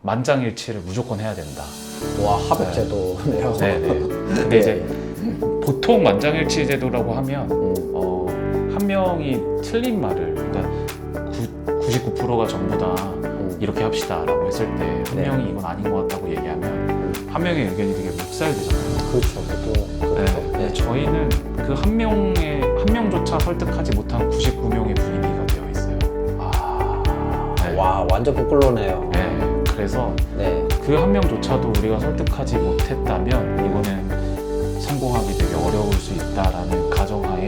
만장일치를 무조건 해야 된다. 와, 합의 제도네요. 네네. 근데 이제 보통 만장일치 제도라고 하면 한 명이 틀린 말을, 그러니까 99%가 전부 다 이렇게 합시다라고 했을 때 한 네. 명이 이건 아닌 것 같다고 얘기하면 한 명의 의견이 되게 묵살되잖아요. 그렇죠. 보통 그렇죠. 네. 저희는 그 한 명조차 설득하지 못한 99명의 분위기가 되어 있어요. 네. 와, 완전 거꾸로네요. 네. 그래서 네. 그 한 명조차도 우리가 설득하지 못했다면 이거는 성공하기 되게 어려울 수 있다라는 가정하에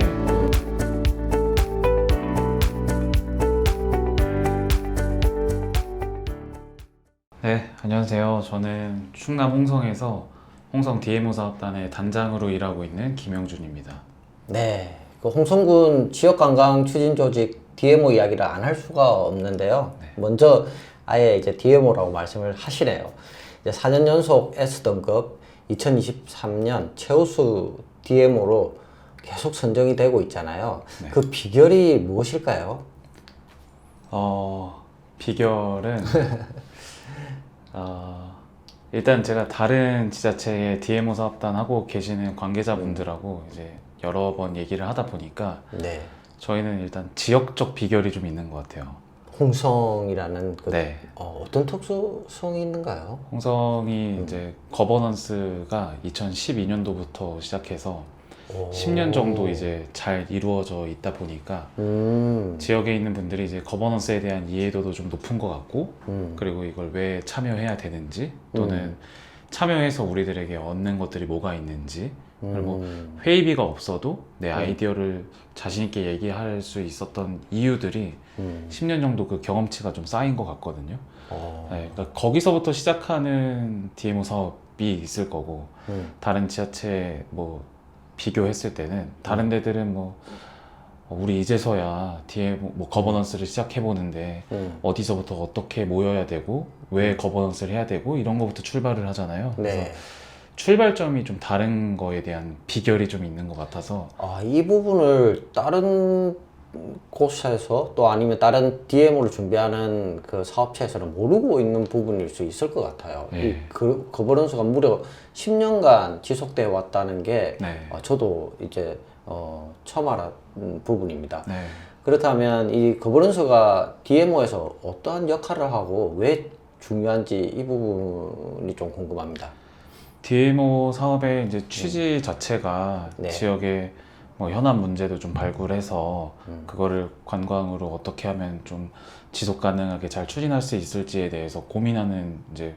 네, 안녕하세요. 저는 충남 홍성에서 홍성 DMO 사업단의 단장으로 일하고 있는 김영준입니다. 네. 그 홍성군 지역관광 추진 조직 DMO 이야기를 안 할 수가 없는데요. 네. 먼저 아예 이제 DMO라고 말씀을 하시네요. 이제 4년 연속 S등급 2023년 최우수 DMO로 계속 선정이 되고 있잖아요. 네. 그 비결이 무엇일까요? 비결은 일단 제가 다른 지자체의 DMO 사업단 하고 계시는 관계자분들하고 이제 여러 번 얘기를 하다 보니까 네. 저희는 일단 지역적 비결이 좀 있는 것 같아요. 홍성이라는 그 네. 어떤 특수성이 있는가요? 홍성이 이제 거버넌스가 2012년도부터 시작해서 10년 정도 이제 잘 이루어져 있다 보니까 지역에 있는 분들이 이제 거버넌스에 대한 이해도도 좀 높은 것 같고 그리고 이걸 왜 참여해야 되는지 또는 참여해서 우리들에게 얻는 것들이 뭐가 있는지 그리고 회의비가 없어도 내 아이디어를 자신 있게 얘기할 수 있었던 이유들이 10년 정도 그 경험치가 좀 쌓인 것 같거든요. 네, 그러니까 거기서부터 시작하는 DMO 사업이 있을 거고 다른 지자체 뭐 비교했을 때는 다른 데들은 뭐 우리 이제서야 DMO 뭐 거버넌스를 시작해 보는데 어디서부터 어떻게 모여야 되고 왜 거버넌스를 해야 되고 이런 거부터 출발을 하잖아요. 그래서 네. 출발점이 좀 다른 거에 대한 비결이 좀 있는 것 같아서 이 부분을 다른 곳에서 또 아니면 다른 DMO를 준비하는 그 사업체에서는 모르고 있는 부분일 수 있을 것 같아요. 네. 이 거버넌스가 무려 10년간 지속되어 왔다는 게 네. 저도 이제 처음 알았 부분입니다. 네. 그렇다면 이 거버넌스가 DMO에서 어떠한 역할을 하고 왜 중요한지 이 부분이 좀 궁금합니다. DMO 사업의 이제 취지 자체가 네. 지역의 뭐 현안 문제도 좀 발굴해서 그거를 관광으로 어떻게 하면 좀 지속 가능하게 잘 추진할 수 있을지에 대해서 고민하는 이제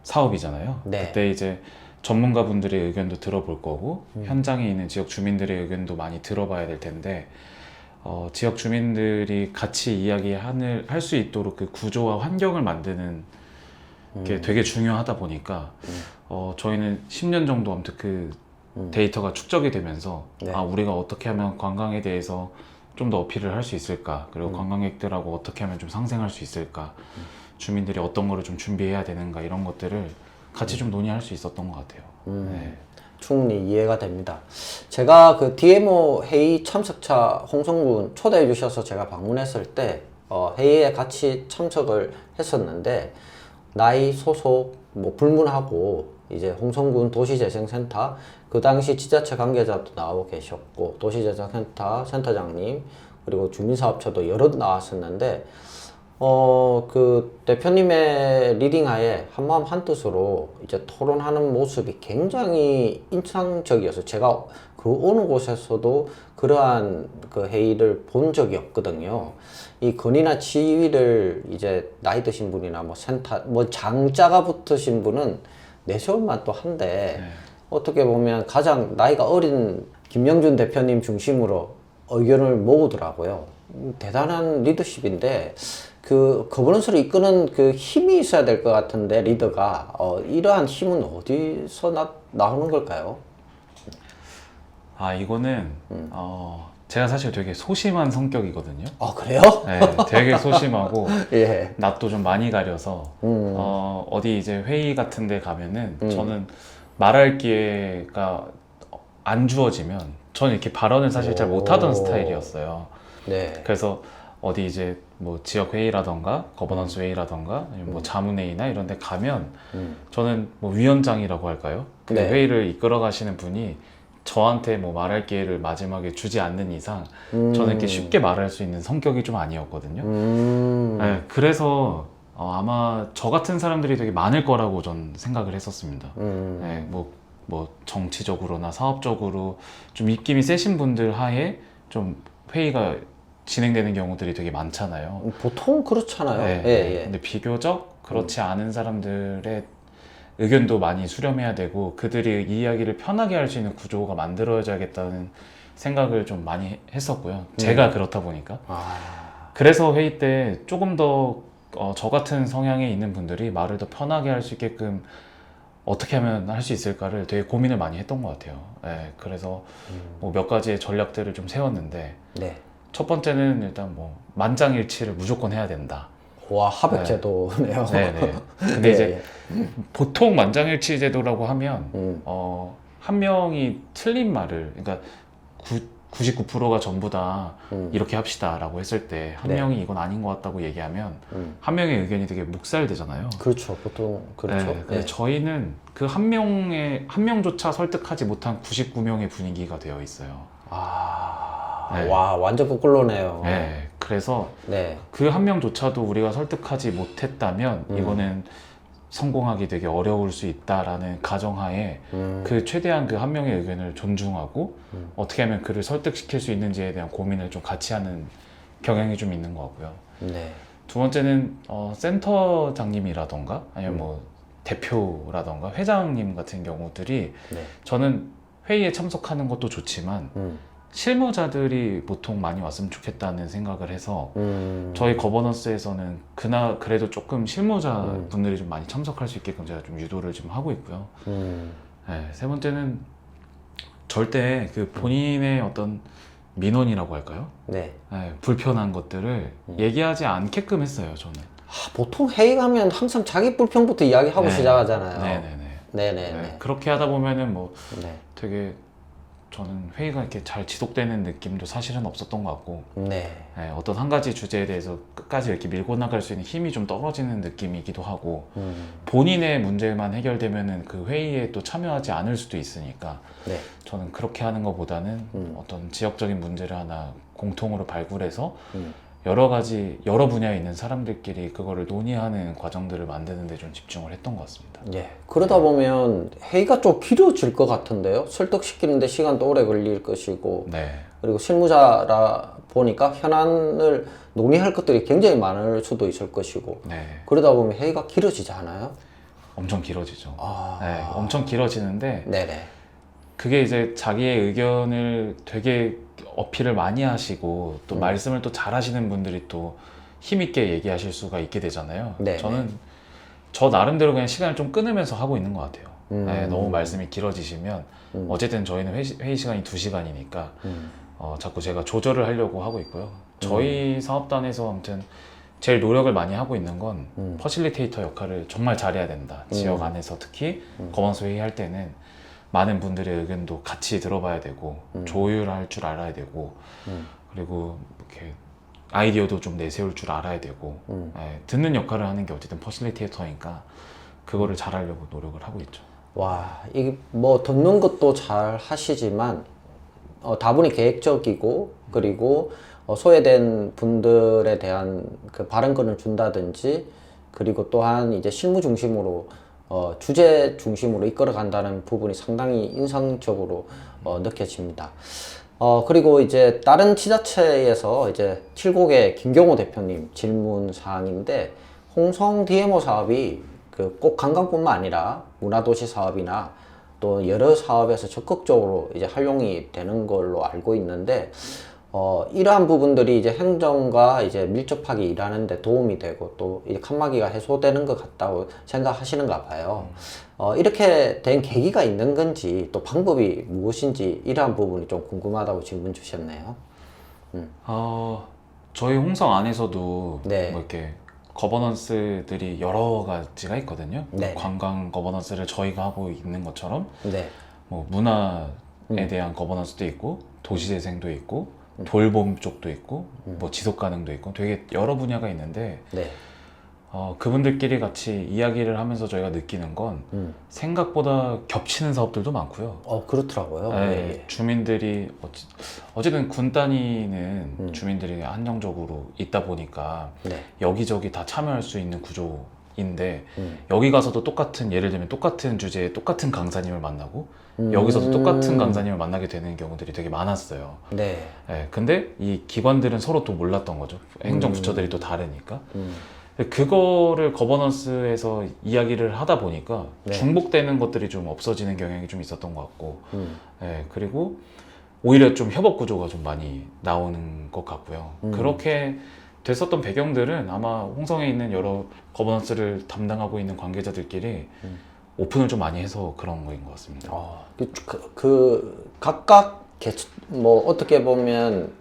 사업이잖아요. 네. 그때 이제 전문가분들의 의견도 들어볼 거고 현장에 있는 지역 주민들의 의견도 많이 들어봐야 될 텐데 지역 주민들이 같이 이야기할 수 있도록 그 구조와 환경을 만드는 게 되게 중요하다 보니까 저희는 10년 정도 아무튼 그 데이터가 축적이 되면서 네. 우리가 어떻게 하면 관광에 대해서 좀 더 어필을 할 수 있을까 그리고 관광객들하고 어떻게 하면 좀 상생할 수 있을까 주민들이 어떤 거를 좀 준비해야 되는가 이런 것들을 같이 좀 논의할 수 있었던 것 같아요. 네. 충분히 이해가 됩니다. 제가 그 DMO 회의 참석차 홍성군 초대해 주셔서 제가 방문했을 때 회의에 같이 참석을 했었는데 나이, 소속 뭐 불문하고 이제 홍성군 도시재생센터 그 당시 지자체 관계자도 나오고 계셨고 도시재생센터 센터장님 그리고 주민사업처도 여럿 나왔었는데 그 대표님의 리딩하에 한마음 한뜻으로 이제 토론하는 모습이 굉장히 인상적이어서 제가 그 어느 곳에서도 그러한 그 회의를 본 적이 없거든요. 이 건의나 지휘를 이제 나이 드신 분이나 뭐 센터 뭐 장자가 붙으신 분은 내세울만 또 한데 어떻게 보면 가장 나이가 어린 김영준 대표님 중심으로 의견을 모으더라고요. 대단한 리더십인데 그 거버넌스를 이끄는 그 힘이 있어야 될 것 같은데 리더가 이러한 힘은 어디서 나오는 걸까요? 이거는 제가 사실 되게 소심한 성격이거든요. 그래요? 네, 되게 소심하고 예. 낯도 좀 많이 가려서 어디 이제 회의 같은 데 가면은 저는 말할 기회가 안 주어지면 저는 이렇게 발언을 사실 잘 못하던 스타일이었어요. 네. 그래서 어디 이제 뭐 지역 회의라던가 거버넌스 회의라던가 아니면 뭐 자문회의나 이런 데 가면 저는 뭐 위원장이라고 할까요? 그 네. 회의를 이끌어 가시는 분이 저한테 뭐 말할 기회를 마지막에 주지 않는 이상 저는 이렇게 쉽게 말할 수 있는 성격이 좀 아니었거든요. 네, 그래서 아마 저 같은 사람들이 되게 많을 거라고 전 생각을 했었습니다. 네, 뭐 정치적으로나 사업적으로 좀 입김이 세신 분들 하에 좀 회의가 진행되는 경우들이 되게 많잖아요. 보통 그렇잖아요. 네, 예, 예. 근데 비교적 그렇지 않은 사람들의 의견도 많이 수렴해야 되고 그들이 이 이야기를 편하게 할 수 있는 구조가 만들어져야겠다는 생각을 좀 많이 했었고요. 제가 그렇다 보니까. 그래서 회의 때 조금 더 저 같은 성향에 있는 분들이 말을 더 편하게 할 수 있게끔 어떻게 하면 할 수 있을까를 되게 고민을 많이 했던 것 같아요. 네, 그래서 뭐 몇 가지의 전략들을 좀 세웠는데 네. 첫 번째는 일단 뭐 만장일치를 무조건 해야 된다. 와, 하백제도네요. 네네. 근데 예, 이제 보통 만장일치 제도라고 하면 한 명이 틀린 말을 그러니까 99%가 전부 다 이렇게 합시다라고 했을 때 한 네. 명이 이건 아닌 것 같다고 얘기하면 한 명의 의견이 되게 묵살되잖아요. 그렇죠. 보통 그렇죠. 네, 근데 저희는 그 한 명조차 설득하지 못한 99명의 분위기가 되어 있어요. 네. 와, 완전 거꾸로네요. 네, 그래서 네. 그 한 명조차도 우리가 설득하지 못했다면 이거는 성공하기 되게 어려울 수 있다라는 가정하에 그 최대한 그 한 명의 의견을 존중하고 어떻게 하면 그를 설득시킬 수 있는지에 대한 고민을 좀 같이 하는 경향이 좀 있는 것 같고요. 네. 두 번째는 센터장님이라던가 아니면 뭐 대표라던가 회장님 같은 경우들이 네. 저는 회의에 참석하는 것도 좋지만 실무자들이 보통 많이 왔으면 좋겠다는 생각을 해서 저희 거버넌스에서는 그래도 조금 실무자 분들이 좀 많이 참석할 수 있게끔 제가 좀 유도를 좀 하고 있고요. 네, 세 번째는 절대 그 본인의 어떤 민원이라고 할까요? 네. 네, 불편한 것들을 얘기하지 않게끔 했어요, 저는. 보통 회의 가면 항상 자기 불평부터 이야기하고 네. 시작하잖아요. 네네네. 네네네. 네, 그렇게 하다 보면은 뭐 네. 되게 저는 회의가 이렇게 잘 지속되는 느낌도 사실은 없었던 것 같고 네. 네, 어떤 한 가지 주제에 대해서 끝까지 이렇게 밀고 나갈 수 있는 힘이 좀 떨어지는 느낌이기도 하고 본인의 문제만 해결되면은 그 회의에 또 참여하지 않을 수도 있으니까 네. 저는 그렇게 하는 것보다는 어떤 지역적인 문제를 하나 공통으로 발굴해서 여러 분야에 있는 사람들끼리 그거를 논의하는 과정들을 만드는 데 좀 집중을 했던 것 같습니다. 예. 그러다 보면 회의가 좀 길어질 것 같은데요. 설득시키는데 시간도 오래 걸릴 것이고, 네. 그리고 실무자라 보니까 현안을 논의할 것들이 굉장히 많을 수도 있을 것이고, 네. 그러다 보면 회의가 길어지지 않아요? 엄청 길어지죠. 네, 엄청 길어지는데 네네. 그게 이제 자기의 의견을 되게 어필을 많이 하시고 또 말씀을 또 잘하시는 분들이 또 힘있게 얘기하실 수가 있게 되잖아요. 네, 저는 저 나름대로 그냥 시간을 좀 끊으면서 하고 있는 것 같아요. 네, 너무 말씀이 길어지시면 어쨌든 저희는 회의 시간이 2시간이니까 자꾸 제가 조절을 하려고 하고 있고요. 저희 사업단에서 아무튼 제일 노력을 많이 하고 있는 건 퍼실리테이터 역할을 정말 잘해야 된다. 지역 안에서 특히 거버넌스 회의할 때는 많은 분들의 의견도 같이 들어봐야 되고 조율할 줄 알아야 되고 그리고 이렇게 아이디어도 좀 내세울 줄 알아야 되고 예, 듣는 역할을 하는 게 어쨌든 퍼실리테이터니까 그거를 잘하려고 노력을 하고 있죠. 와, 이게 뭐 듣는 것도 잘 하시지만 다분히 계획적이고 그리고 소외된 분들에 대한 그 발언권을 준다든지 그리고 또한 이제 실무 중심으로 주제 중심으로 이끌어 간다는 부분이 상당히 인상적으로 느껴집니다. 그리고 이제 다른 지자체에서 이제 7곡의 김경호 대표님 질문 사항인데 홍성 DMO 사업이 그 꼭 관광뿐만 아니라 문화도시 사업이나 또 여러 사업에서 적극적으로 이제 활용이 되는 걸로 알고 있는데 이러한 부분들이 이제 행정과 이제 밀접하게 일하는데 도움이 되고 또 이제 칸막이가 해소되는 것 같다고 생각하시는가 봐요. 이렇게 된 계기가 있는 건지 또 방법이 무엇인지 이러한 부분이 좀 궁금하다고 질문 주셨네요. 저희 홍성 안에서도 네. 뭐 이렇게 거버넌스들이 여러 가지가 있거든요. 네. 관광 거버넌스를 저희가 하고 있는 것처럼 네. 뭐 문화에 대한 거버넌스도 있고 도시재생도 있고 돌봄 쪽도 있고 뭐 지속 가능도 있고 되게 여러 분야가 있는데 네. 그분들끼리 같이 이야기를 하면서 저희가 느끼는 건 생각보다 겹치는 사업들도 많고요. 그렇더라고요. 네, 예. 주민들이 어쨌든 군 단위는 주민들이 한정적으로 있다 보니까 네. 여기저기 다 참여할 수 있는 구조인데 여기 가서도 똑같은 예를 들면 똑같은 주제에 똑같은 강사님을 만나고 여기서도 똑같은 강사님을 만나게 되는 경우들이 되게 많았어요. 네. 네, 근데 이 기관들은 서로 또 몰랐던 거죠. 행정부처들이 또 다르니까. 그거를 거버넌스에서 이야기를 하다 보니까 네. 중복되는 것들이 좀 없어지는 경향이 좀 있었던 것 같고, 예, 그리고 오히려 좀 협업 구조가 좀 많이 나오는 것 같고요. 그렇게 됐었던 배경들은 아마 홍성에 있는 여러 거버넌스를 담당하고 있는 관계자들끼리 오픈을 좀 많이 해서 그런 거인 것 같습니다. 각각 뭐 어떻게 보면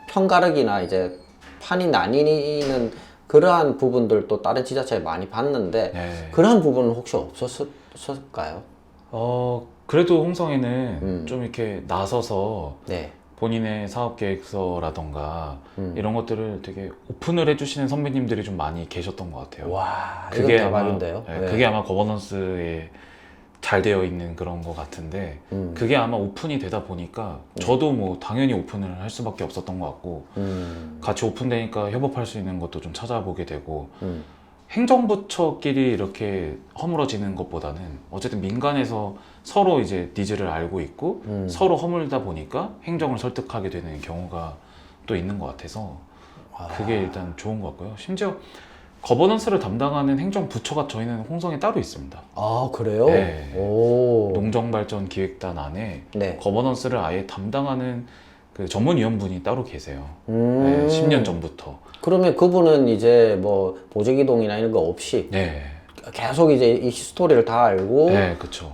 편가르기나 이제 판이 나뉘는 그러한 부분들도 다른 지자체에 많이 봤는데 네. 그러한 부분은 혹시 없었을까요? 그래도 홍성에는 좀 이렇게 나서서 네. 본인의 사업 계획서라던가 이런 것들을 되게 오픈을 해주시는 선배님들이 좀 많이 계셨던 것 같아요. 와, 그게 이건 대박인데요. 네, 네. 그게 아마 거버넌스에 잘 되어 있는 그런 것 같은데 그게 아마 오픈이 되다 보니까 저도 뭐 당연히 오픈을 할 수밖에 없었던 것 같고 같이 오픈되니까 협업할 수 있는 것도 좀 찾아보게 되고 행정부처끼리 이렇게 허물어지는 것보다는 어쨌든 민간에서 서로 이제 니즈를 알고 있고 서로 허물다 보니까 행정을 설득하게 되는 경우가 또 있는 것 같아서 그게 일단 좋은 것 같고요. 심지어 거버넌스를 담당하는 행정부처가 저희는 홍성에 따로 있습니다. 아, 그래요? 네. 오. 농정발전기획단 안에 네. 거버넌스를 아예 담당하는 그 전문위원분이 따로 계세요. 네, 10년 전부터. 그러면 그분은 이제 뭐 보직이동이나 이런 거 없이 네. 계속 이제 이 히스토리를 다 알고. 네, 그렇죠.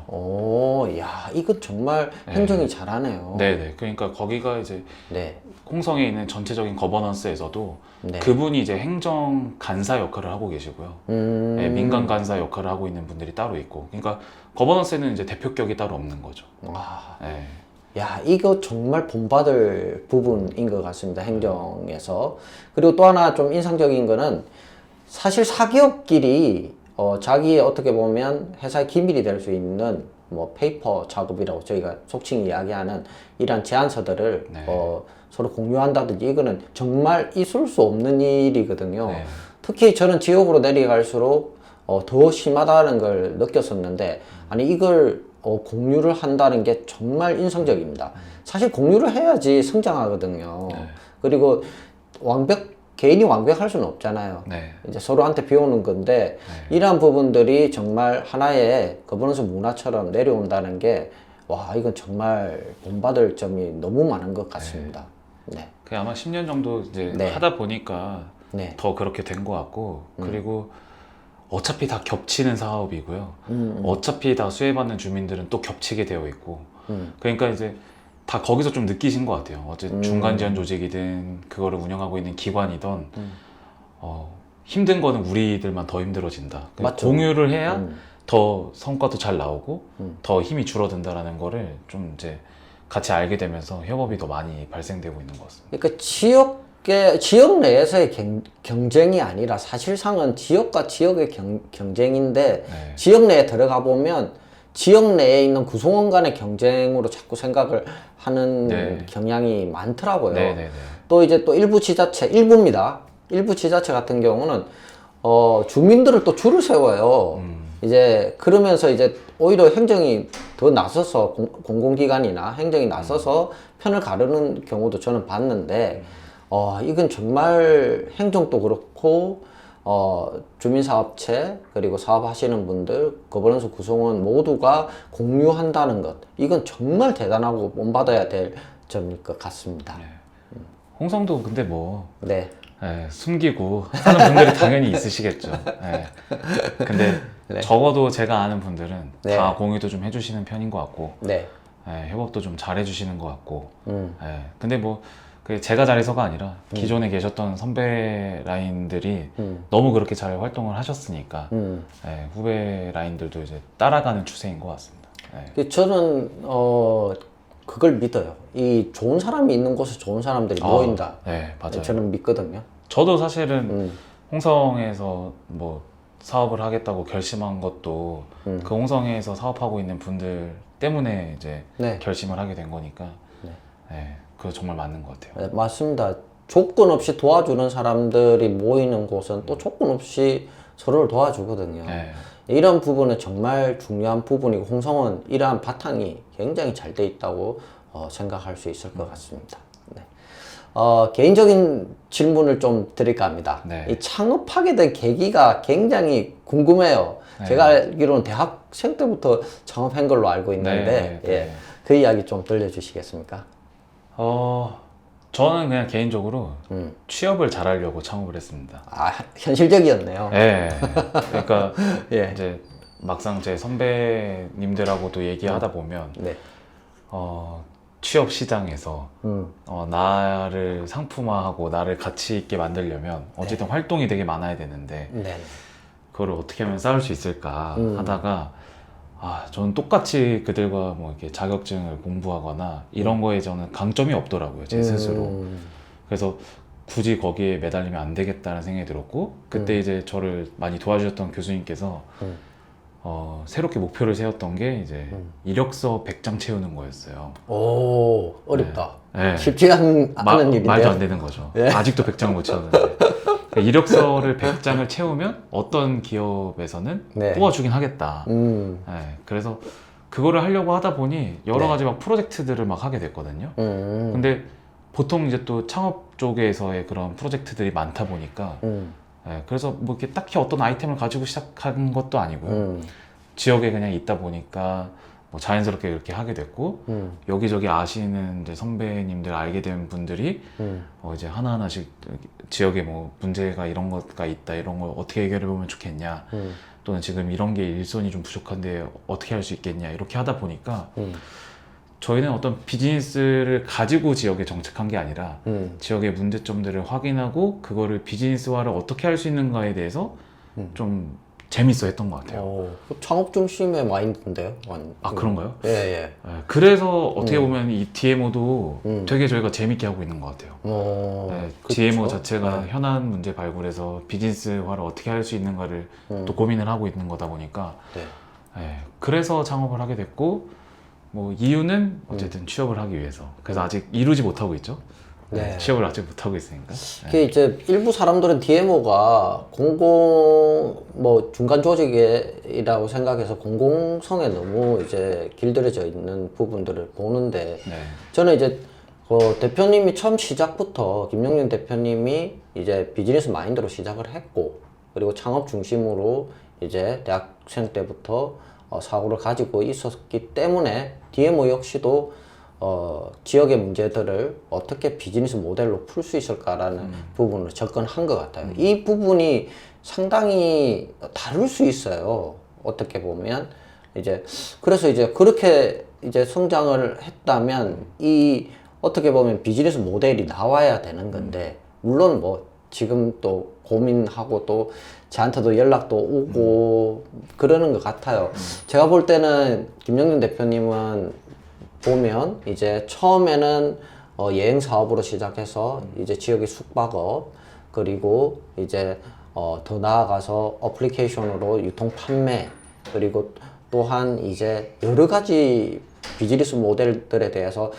야, 이건 정말 행정이 잘하네요. 네네. 그러니까 거기가 이제 네. 홍성에 있는 전체적인 거버넌스에서도 네. 그분이 이제 행정 간사 역할을 하고 계시고요. 네, 민간 간사 역할을 하고 있는 분들이 따로 있고. 그러니까 거버넌스에는 이제 대표격이 따로 없는 거죠. 와. 네. 야, 이거 정말 본받을 부분인 것 같습니다. 행정에서. 그리고 또 하나 좀 인상적인 거는 사실 사기업끼리 자기의 어떻게 보면 회사의 기밀이 될 수 있는 뭐 페이퍼 작업이라고 저희가 속칭 이야기하는 이런 제안서들을 네. 서로 공유한다든지 이거는 정말 있을 수 없는 일이거든요. 네. 특히 저는 지역으로 내려갈수록 더 심하다는 걸 느꼈었는데 아니 이걸 공유를 한다는 게 정말 인상적입니다. 사실 공유를 해야지 성장하거든요. 네. 그리고 개인이 완벽할 수는 없잖아요. 네. 이제 서로한테 배우는 건데 이러한 부분들이 정말 하나의 거버넌스 문화처럼 내려온다는 게 와, 이건 정말 본받을 점이 너무 많은 것 같습니다. 네. 그 아마 10년 정도 이제 네. 하다 보니까 네. 더 그렇게 된 것 같고 그리고 어차피 다 겹치는 사업이고요. 어차피 다 수혜받는 주민들은 또 겹치게 되어 있고 그러니까 이제 다 거기서 좀 느끼신 것 같아요. 어쨌든 중간 지원 조직이든 그거를 운영하고 있는 기관이든 힘든 거는 우리들만 더 힘들어진다. 맞죠. 공유를 해야 더 성과도 잘 나오고 더 힘이 줄어든다라는 거를 좀 이제 같이 알게 되면서 협업이 더 많이 발생되고 있는 것 같습니다. 그러니까 지역 내에서의 경쟁이 아니라 사실상은 지역과 지역의 경쟁인데 네. 지역 내에 들어가 보면 지역 내에 있는 구성원 간의 경쟁으로 자꾸 생각을 하는 네. 경향이 많더라고요. 네네네. 또 이제 또 일부입니다. 일부 지자체 같은 경우는 주민들을 또 줄을 세워요. 이제 그러면서 이제 오히려 행정이 더 나서서 공공기관이나 행정이 나서서 편을 가르는 경우도 저는 봤는데 이건 정말 행정도 그렇고 주민사업체 그리고 사업하시는 분들 거버넌스 구성원 모두가 공유한다는 것 이건 정말 대단하고 본받아야 될 점일 것 같습니다. 네. 홍성도 근데 뭐 네. 숨기고 하는 분들이 당연히 있으시겠죠. 네. 근데 네. 적어도 제가 아는 분들은 네. 다 공유도 좀 해주시는 편인 것 같고 네. 협업도 좀 잘해주시는 것 같고 근데 뭐 그 제가 잘해서가 아니라 기존에 계셨던 선배 라인들이 너무 그렇게 잘 활동을 하셨으니까 후배 라인들도 이제 따라가는 추세인 것 같습니다. 저는 그걸 믿어요. 이 좋은 사람이 있는 곳에 좋은 사람들이 모인다. 네, 맞아요. 저는 믿거든요. 저도 사실은 홍성에서 뭐 사업을 하겠다고 결심한 것도 그 홍성에서 사업하고 있는 분들 때문에 이제 네. 결심을 하게 된 거니까 네, 그거 정말 맞는 것 같아요. 네, 맞습니다. 조건 없이 도와주는 사람들이 모이는 곳은 또 조건 없이 서로를 도와주거든요. 네. 이런 부분은 정말 중요한 부분이고 홍성은 이러한 바탕이 굉장히 잘 돼 있다고 생각할 수 있을 것 같습니다. 네. 개인적인 질문을 좀 드릴까 합니다. 네. 이 창업하게 된 계기가 굉장히 궁금해요. 네. 제가 알기로는 대학생 때부터 창업한 걸로 알고 있는데 네, 네. 예, 그 이야기 좀 들려주시겠습니까? 저는 그냥 개인적으로 취업을 잘하려고 창업을 했습니다. 아, 현실적이었네요. 네. 그러니까 예. 이제 막상 제 선배님들하고도 얘기하다 보면 네. 취업 시장에서 나를 상품화하고 나를 가치 있게 만들려면 어쨌든 활동이 되게 많아야 되는데 네. 그거를 어떻게 하면 쌓을 수 있을까 하다가 저는 똑같이 그들과 뭐 이렇게 자격증을 공부하거나 이런 거에 저는 강점이 없더라고요, 제 스스로. 그래서 굳이 거기에 매달리면 안 되겠다는 생각이 들었고, 그때 이제 저를 많이 도와주셨던 교수님께서 새롭게 목표를 세웠던 게 이제 이력서 100장 채우는 거였어요. 오, 어렵다. 네. 쉽지 않은 일인데요. 말도 안 되는 거죠. 예. 아직도 100장을 못 채웠는데. 이력서를 100장을 채우면 어떤 기업에서는 네. 뽑아주긴 하겠다. 네, 그래서 그거를 하려고 하다 보니 여러 가지 막 프로젝트들을 막 하게 됐거든요. 근데 보통 이제 또 창업 쪽에서의 그런 프로젝트들이 많다 보니까 네, 그래서 뭐 이렇게 딱히 어떤 아이템을 가지고 시작한 것도 아니고요. 지역에 그냥 있다 보니까 뭐 자연스럽게 이렇게 하게 됐고 여기저기 아시는 이제 선배님들 알게 된 분들이 이제 하나하나씩 지역에 뭐 문제가 이런 것가 있다 이런 걸 어떻게 해결해 보면 좋겠냐 또는 지금 이런 게 일손이 좀 부족한데 어떻게 할 수 있겠냐 이렇게 하다 보니까 저희는 어떤 비즈니스를 가지고 지역에 정착한 게 아니라 지역의 문제점들을 확인하고 그거를 비즈니스화를 어떻게 할 수 있는가에 대해서 좀 재밌어 했던 것 같아요. 창업 중심의 마인드인데요. 그런가요? 예, 예. 네, 그래서 어떻게 보면 이 DMO도 되게 저희가 재밌게 하고 있는 것 같아요. 네, 그쵸? DMO 자체가 현안 문제 발굴해서 비즈니스화를 어떻게 할 수 있는가를 또 고민을 하고 있는 거다 보니까 네. 네, 그래서 창업을 하게 됐고 뭐 이유는 어쨌든 취업을 하기 위해서. 그래서 아직 이루지 못하고 있죠. 네. 취업을 아직 못하고 있으니까. 이게 이제 일부 사람들은 DMO가 뭐 중간 조직이라고 생각해서 공공성에 너무 이제 길들여져 있는 부분들을 보는데 네. 저는 이제 대표님이 처음 시작부터 김용민 대표님이 이제 비즈니스 마인드로 시작을 했고 그리고 창업 중심으로 이제 대학생 때부터 사고를 가지고 있었기 때문에 DMO 역시도 지역의 문제들을 어떻게 비즈니스 모델로 풀 수 있을까라는 부분으로 접근한 것 같아요. 이 부분이 상당히 다를 수 있어요. 어떻게 보면 그래서 이제 그렇게 이제 성장을 했다면 이 어떻게 보면 비즈니스 모델이 나와야 되는 건데 물론 뭐 지금 또 고민하고 또 저한테도 연락도 오고 그러는 것 같아요. 제가 볼 때는 김영준 대표님은 보면 이제 처음에는 여행 사업으로 시작해서 이제 지역의 숙박업 그리고 이제 더 나아가서 어플리케이션으로 유통 판매 그리고 또한 이제 여러 가지 비즈니스 모델들에 대해서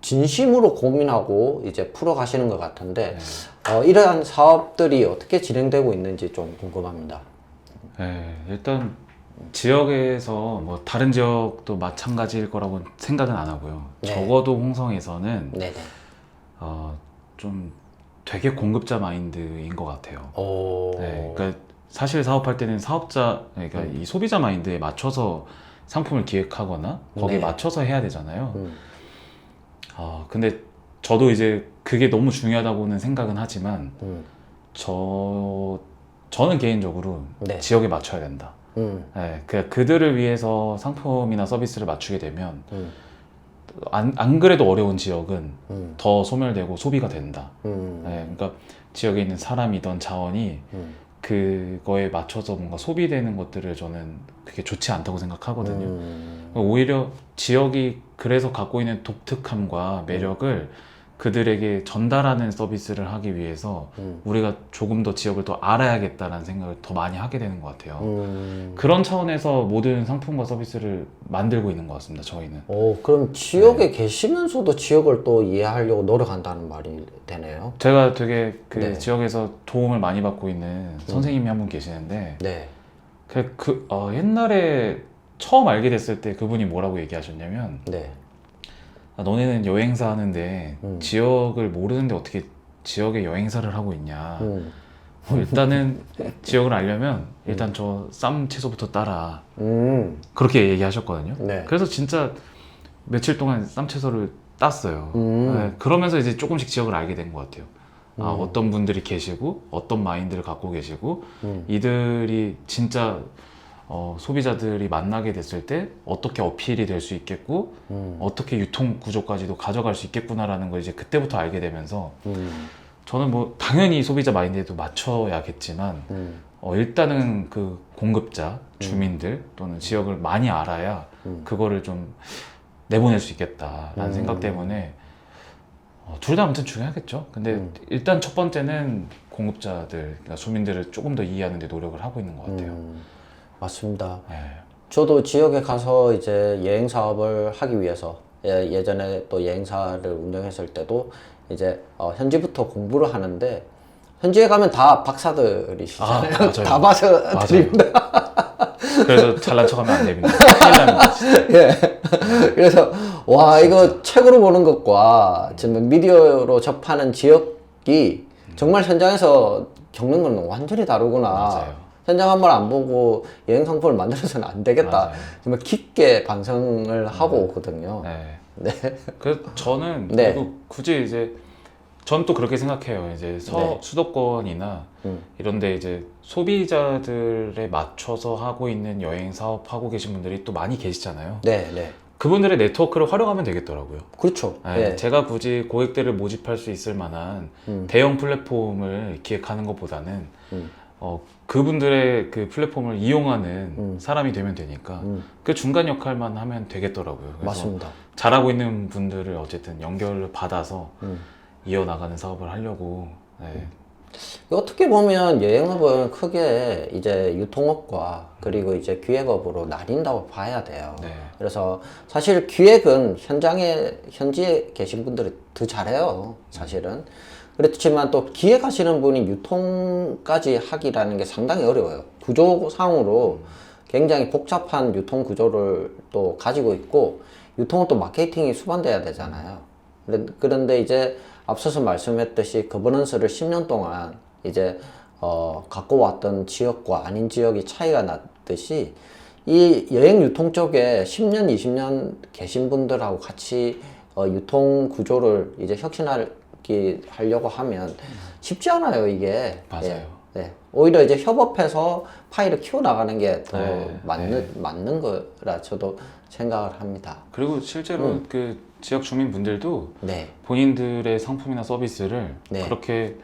진심으로 고민하고 이제 풀어가시는 것 같은데 이러한 사업들이 어떻게 진행되고 있는지 좀 궁금합니다. 네, 일단 지역에서 뭐 다른 지역도 마찬가지일 거라고 생각은 안 하고요. 네. 적어도 홍성에서는 네네. 좀 되게 공급자 마인드인 것 같아요. 오. 네, 그러니까 사실 사업할 때는 그러니까 이 소비자 마인드에 맞춰서 상품을 기획하거나 거기에 네. 맞춰서 해야 되잖아요. 근데 저도 이제 그게 너무 중요하다고는 생각은 하지만 저는 개인적으로 네. 지역에 맞춰야 된다. 네, 그들을 위해서 상품이나 서비스를 맞추게 되면 안 그래도 어려운 지역은 더 소멸되고 소비가 된다. 네, 그러니까 지역에 있는 사람이든 자원이 그거에 맞춰서 뭔가 소비되는 것들을 저는 그게 좋지 않다고 생각하거든요. 오히려 지역이 그래서 갖고 있는 독특함과 매력을 그들에게 전달하는 서비스를 하기 위해서 우리가 조금 더 지역을 더 알아야겠다라는 생각을 더 많이 하게 되는 것 같아요. 그런 차원에서 모든 상품과 서비스를 만들고 있는 것 같습니다, 저희는. 그럼 지역에 계시면서도 지역을 또 이해하려고 노력한다는 말이 되네요. 제가 되게 그 네. 지역에서 도움을 많이 받고 있는 선생님이 한 분 계시는데, 네. 옛날에 처음 알게 됐을 때 그분이 뭐라고 얘기하셨냐면, 네. 너네는 여행사 하는데 지역을 모르는데 어떻게 지역에 여행사를 하고 있냐. 일단은 지역을 알려면 일단 저 쌈 채소부터 따라. 그렇게 얘기하셨거든요. 네. 그래서 진짜 며칠 동안 쌈 채소를 땄어요. 네, 그러면서 이제 조금씩 지역을 알게 된 것 같아요. 어떤 분들이 계시고 어떤 마인드를 갖고 계시고 이들이 진짜 소비자들이 만나게 됐을 때 어떻게 어필이 될 수 있겠고 어떻게 유통 구조까지도 가져갈 수 있겠구나라는 걸 이제 그때부터 알게 되면서 저는 뭐 당연히 소비자 마인드에도 맞춰야겠지만 일단은 그 공급자, 주민들 또는 지역을 많이 알아야 그거를 좀 내보낼 수 있겠다라는 생각 때문에 둘 다 아무튼 중요하겠죠. 근데 일단 첫 번째는 공급자들, 그러니까 주민들을 조금 더 이해하는 데 노력을 하고 있는 것 같아요. 맞습니다. 네. 저도 지역에 가서 이제 여행 사업을 하기 위해서 예전에 또 여행사를 운영했을 때도 이제 현지부터 공부를 하는데 현지에 가면 다 박사들이시잖아요. 맞아요. 다 박사들입니다. 그래서 잘난 척하면 안 됩니다. 큰일 납니다. 진짜. 예. 그래서 와 이거 책으로 보는 것과 지금 미디어로 접하는 지역이 정말 현장에서 겪는 건 완전히 다르구나. 맞아요. 현장 한 번 안 보고 여행 상품을 만들어서는 안 되겠다. 맞아요. 정말 깊게 반성을 하고 오거든요. 네. 네. 그래서 저는 네. 그리고 굳이 이제 전 또 그렇게 생각해요. 이제 네. 수도권이나 이런데 이제 소비자들에 맞춰서 하고 있는 여행 사업 하고 계신 분들이 또 많이 계시잖아요. 네, 네. 그분들의 네트워크를 활용하면 되겠더라고요. 그렇죠. 네, 네. 제가 굳이 고객들을 모집할 수 있을 만한 대형 플랫폼을 기획하는 것보다는 그분들의 그 플랫폼을 이용하는 사람이 되면 되니까 그 중간 역할만 하면 되겠더라고요. 그래서 맞습니다. 잘하고 있는 분들을 어쨌든 연결을 받아서 이어나가는 사업을 하려고. 네. 어떻게 보면 여행업은 크게 이제 유통업과 그리고 이제 기획업으로 나뉜다고 봐야 돼요. 네. 그래서 사실 기획은 현지에 계신 분들이 더 잘해요. 사실은. 그렇지만 또 기획하시는 분이 유통까지 하기라는 게 상당히 어려워요. 구조상으로 굉장히 복잡한 유통 구조를 또 가지고 있고 유통은 또 마케팅이 수반돼야 되잖아요. 그런데 이제 앞서서 말씀했듯이 거버넌스를 10년 동안 이제 갖고 왔던 지역과 아닌 지역이 차이가 났듯이 이 여행 유통 쪽에 10년, 20년 계신 분들하고 같이 유통 구조를 이제 하려고 하면 쉽지 않아요, 이게. 맞아요. 예, 예. 오히려 이제 협업해서 파일을 키워나가는 게 더 네, 맞는 거라 저도 생각을 합니다. 그리고 실제로 그 지역 주민분들도 네. 본인들의 상품이나 서비스를 네. 그렇게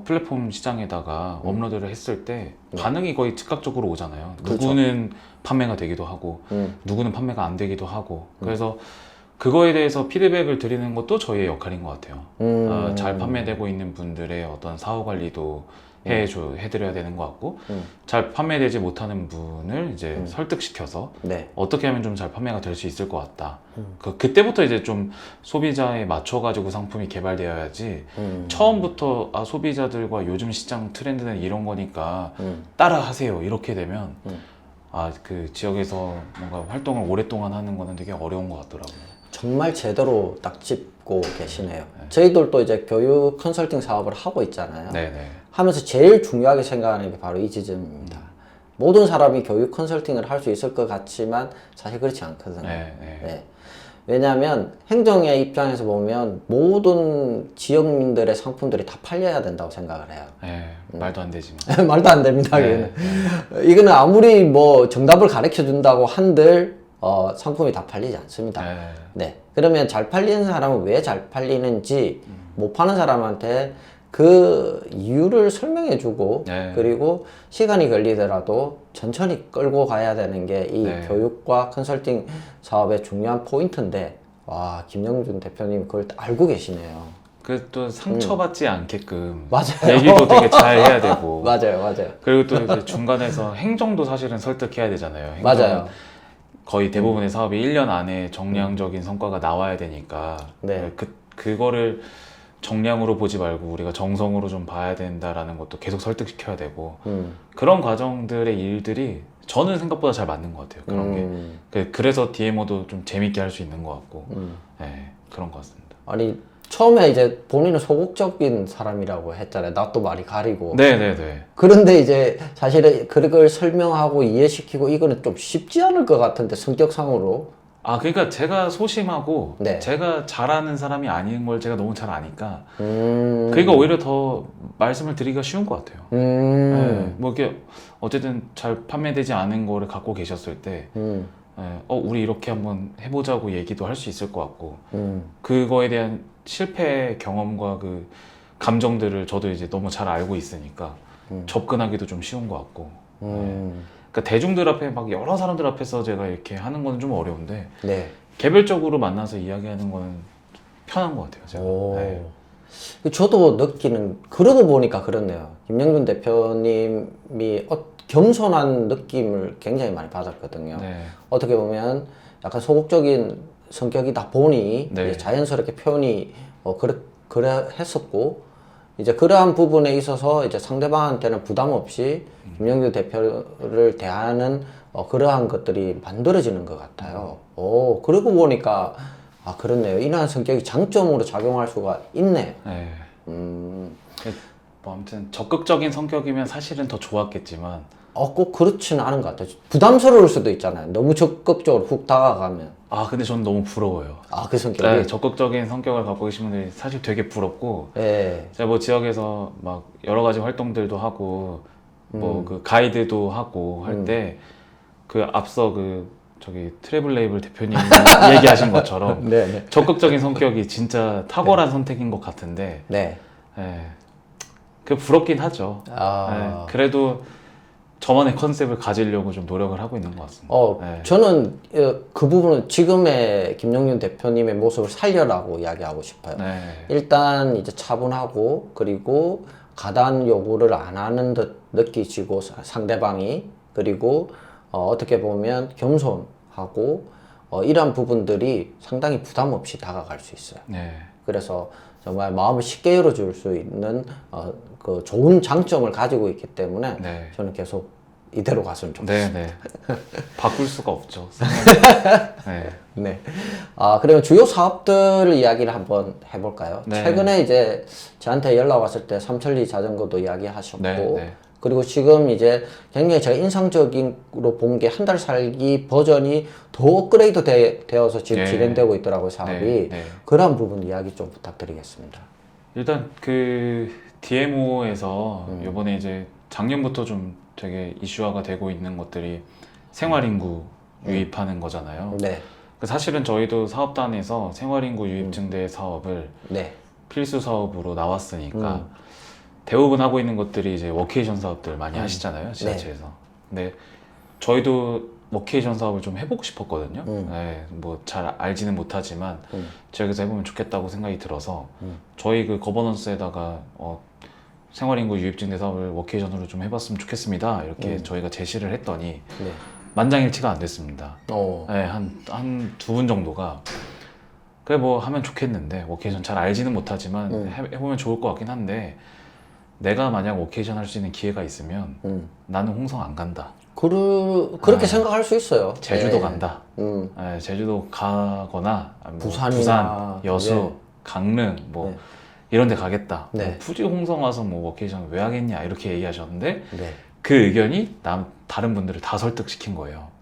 플랫폼 시장에다가 업로드를 했을 때 반응이 거의 즉각적으로 오잖아요. 그렇죠. 누구는 판매가 되기도 하고 누구는 판매가 안 되기도 하고 그래서 그거에 대해서 피드백을 드리는 것도 저희의 역할인 것 같아요. 잘 판매되고 있는 분들의 어떤 사후 관리도 해드려야 되는 것 같고 잘 판매되지 못하는 분을 이제 설득시켜서 네. 어떻게 하면 좀 잘 판매가 될 수 있을 것 같다. 그때부터 이제 좀 소비자에 맞춰가지고 상품이 개발되어야지 처음부터 소비자들과 요즘 시장 트렌드는 이런 거니까 따라 하세요 이렇게 되면 그 지역에서 뭔가 활동을 오랫동안 하는 거는 되게 어려운 것 같더라고요. 정말 제대로 딱 짚고 계시네요. 저희들도 이제 교육 컨설팅 사업을 하고 있잖아요. 네네. 하면서 제일 중요하게 생각하는 게 바로 이 지점입니다. 모든 사람이 교육 컨설팅을 할 수 있을 것 같지만 사실 그렇지 않거든요. 네, 네. 네. 왜냐하면 행정의 입장에서 보면 모든 지역민들의 상품들이 다 팔려야 된다고 생각을 해요. 네, 말도 안 되지만. 말도 안 됩니다. 네, 이거는 아무리 뭐 정답을 가르쳐 준다고 한들 상품이 다 팔리지 않습니다. 네. 네. 그러면 잘 팔리는 사람은 왜 잘 팔리는지 못 파는 사람한테 그 이유를 설명해주고 네. 그리고 시간이 걸리더라도 천천히 끌고 가야 되는 게 이 네. 교육과 컨설팅 사업의 중요한 포인트인데 와 김영준 대표님 그걸 알고 계시네요. 그 또 상처받지 않게끔 맞아요. 얘기도 되게 잘 해야 되고 맞아요. 그리고 또 이제 중간에서 행정도 사실은 설득해야 되잖아요. 행정은 맞아요. 거의 대부분의 사업이 1년 안에 정량적인 성과가 나와야 되니까 네. 그거를 정량으로 보지 말고 우리가 정성으로 좀 봐야 된다라는 것도 계속 설득시켜야 되고 그런 과정들의 일들이 저는 생각보다 잘 맞는 것 같아요. 그런 게 그래서 DMO도 좀 재밌게 할 수 있는 것 같고 네, 그런 것 같습니다. 아니 처음에 이제 본인은 소극적인 사람이라고 했잖아요. 낯도 많이 가리고. 네네네. 그런데 이제 사실은 그걸 설명하고 이해시키고 이거는 좀 쉽지 않을 것 같은데 성격상으로. 아 그러니까 제가 소심하고 네. 제가 잘하는 사람이 아닌 걸 제가 너무 잘 아니까 그러니까 오히려 더 말씀을 드리기가 쉬운 것 같아요. 네, 뭐 이렇게 어쨌든 잘 판매되지 않은 거를 갖고 계셨을 때 우리 이렇게 한번 해보자고 얘기도 할 수 있을 것 같고 그거에 대한 실패 경험과 그 감정들을 저도 이제 너무 잘 알고 있으니까 접근하기도 좀 쉬운 것 같고 그러니까 대중들 앞에 막 여러 사람들 앞에서 제가 이렇게 하는 거는 좀 어려운데 네. 개별적으로 만나서 이야기하는 거는 편한 것 같아요 제가. 네. 저도 느끼는 그러고 보니까 그렇네요. 김영준 대표님이 겸손한 느낌을 굉장히 많이 받았거든요. 네. 어떻게 보면 약간 소극적인 성격이다 보니 네. 이제 자연스럽게 표현이 그래 했었고 이제 그러한 부분에 있어서 이제 상대방한테는 부담 없이 김영규 대표를 대하는 그러한 것들이 만들어지는 것 같아요. 그러고 보니까 아 그렇네요. 이러한 성격이 장점으로 작용할 수가 있네. 네. 뭐 아무튼 적극적인 성격이면 사실은 더 좋았겠지만 꼭 그렇지는 않은 것 같아요. 부담스러울 수도 있잖아요. 너무 적극적으로 훅 다가가면. 아 근데 저는 너무 부러워요. 그 성격이? 네, 적극적인 성격을 갖고 계신 분들이 사실 되게 부럽고 네. 제가 뭐 지역에서 막 여러 가지 활동들도 하고 뭐 그 가이드도 하고 할 때 그 앞서 그 저기 트래블 레이블 대표님 얘기하신 것처럼 네. 적극적인 성격이 진짜 탁월한 선택인 것 같은데 네. 그 부럽긴 하죠. 아. 그래도 저만의 컨셉을 가지려고 좀 노력을 하고 있는 것 같습니다. 저는 그 부분은 지금의 김영준 대표님의 모습을 살려라고 이야기하고 싶어요. 네. 일단 이제 차분하고 그리고 가단 요구를 안 하는 듯 느끼시고 상대방이 그리고 어떻게 보면 겸손하고 이러한 부분들이 상당히 부담 없이 다가갈 수 있어요. 네. 그래서 정말 마음을 쉽게 열어줄 수 있는 그 좋은 장점을 가지고 있기 때문에 네. 저는 계속 이대로 갔으면 좋겠어요. 네. 바꿀 수가 없죠. 네. 네. 그러면 주요 사업들 이야기를 한번 해볼까요? 네. 최근에 이제 저한테 연락 왔을 때 삼천리 자전거도 이야기하셨고, 네. 그리고 지금 이제 굉장히 제가 인상적으로 본 게 한 달 살기 버전이 더 업그레이드 되어서 지금 네. 진행되고 있더라고요, 사업이. 네. 그런 부분 이야기 좀 부탁드리겠습니다. 일단 그 DMO에서 이번에 이제 작년부터 좀 되게 이슈화가 되고 있는 것들이 생활인구 유입하는 거잖아요. 네. 사실은 저희도 사업단에서 생활인구 유입증대 사업을 네. 필수 사업으로 나왔으니까 대부분 하고 있는 것들이 이제 워케이션 사업들 많이 하시잖아요, 지자체에서. 근데 저희도 워케이션 사업을 좀 해보고 싶었거든요. 네, 뭐 잘 알지는 못하지만 지역에서 해보면 좋겠다고 생각이 들어서 저희 그 거버넌스에다가 생활인구 유입증대 사업을 워케이션으로 좀 해봤으면 좋겠습니다. 이렇게 저희가 제시를 했더니 네. 만장일치가 안 됐습니다. 네, 한 두 분 정도가 그래 뭐 하면 좋겠는데 워케이션 잘 알지는 못하지만 해보면 좋을 것 같긴 한데 내가 만약 워케이션 할 수 있는 기회가 있으면 나는 홍성 안 간다. 그렇게 생각할 수 있어요. 제주도 네. 간다. 네, 제주도 가거나 뭐 부산이나, 부산, 여수, 네. 강릉 뭐 네. 이런 데 가겠다. 네. 뭐 굳이 홍성 와서 뭐 워케이션 왜 하겠냐 이렇게 얘기하셨는데 네. 그 의견이 다른 분들을 다 설득시킨 거예요.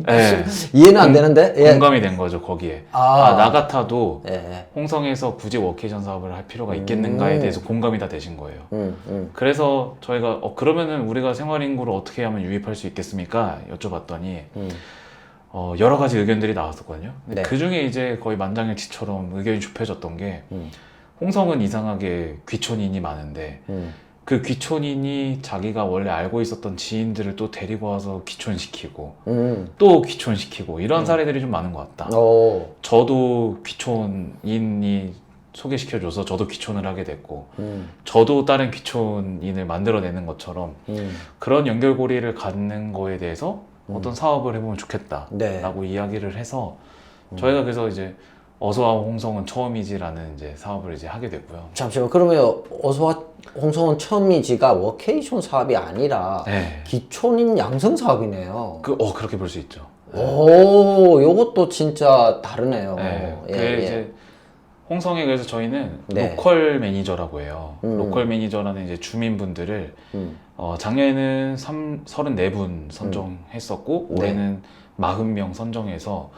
네. 이해는 안 되는데? 예. 공감이 된 거죠 거기에. 나 같아도 예. 홍성에서 굳이 워케이션 사업을 할 필요가 있겠는가에 대해서 공감이 다 되신 거예요. 그래서 저희가 그러면은 우리가 생활인구를 어떻게 하면 유입할 수 있겠습니까? 여쭤봤더니 여러 가지 의견들이 나왔었거든요. 네. 그 중에 이제 거의 만장일치처럼 의견이 좁혀졌던 게 홍성은 이상하게 귀촌인이 많은데 그 귀촌인이 자기가 원래 알고 있었던 지인들을 또 데리고 와서 귀촌시키고 또 귀촌시키고 이런 사례들이 좀 많은 것 같다. 저도 귀촌인이 소개시켜줘서 저도 귀촌을 하게 됐고 저도 다른 귀촌인을 만들어내는 것처럼 그런 연결고리를 갖는 거에 대해서 어떤 사업을 해보면 좋겠다라고 이야기를 해서 저희가 그래서 이제 어서와 홍성은 처음이지라는 이제 사업을 이제 하게 됐고요. 잠시만, 그러면 어서와 홍성은 처음이지가 워케이션 사업이 아니라 기촌인 양성 사업이네요. 그렇게 볼 수 있죠. 오, 요것도 진짜 다르네요. 이제 홍성에 그래서 저희는 로컬 매니저라고 해요. 로컬 매니저라는 이제 주민분들을 작년에는 34분 선정했었고 올해는 40명 선정해서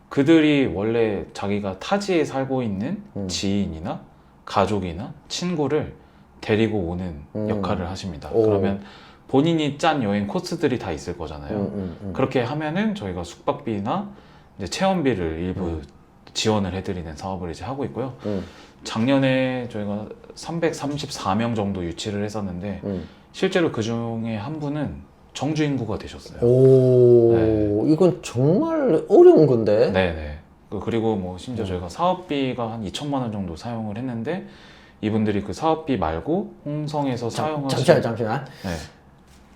그들이 원래 자기가 타지에 살고 있는 지인이나 가족이나 친구를 데리고 오는 역할을 하십니다. 그러면 본인이 짠 여행 코스들이 다 있을 거잖아요. 그렇게 하면은 저희가 숙박비나 이제 체험비를 일부 지원을 해드리는 사업을 이제 하고 있고요. 작년에 저희가 334명 정도 유치를 했었는데 실제로 그 중에 한 분은 정주 인구가 되셨어요. 이건 정말 어려운 건데. 네네. 그리고 뭐 심지어 저희가 사업비가 한 2천만 원 정도 사용을 했는데 이분들이 그 사업비 말고 홍성에서 사용하신 잠시만.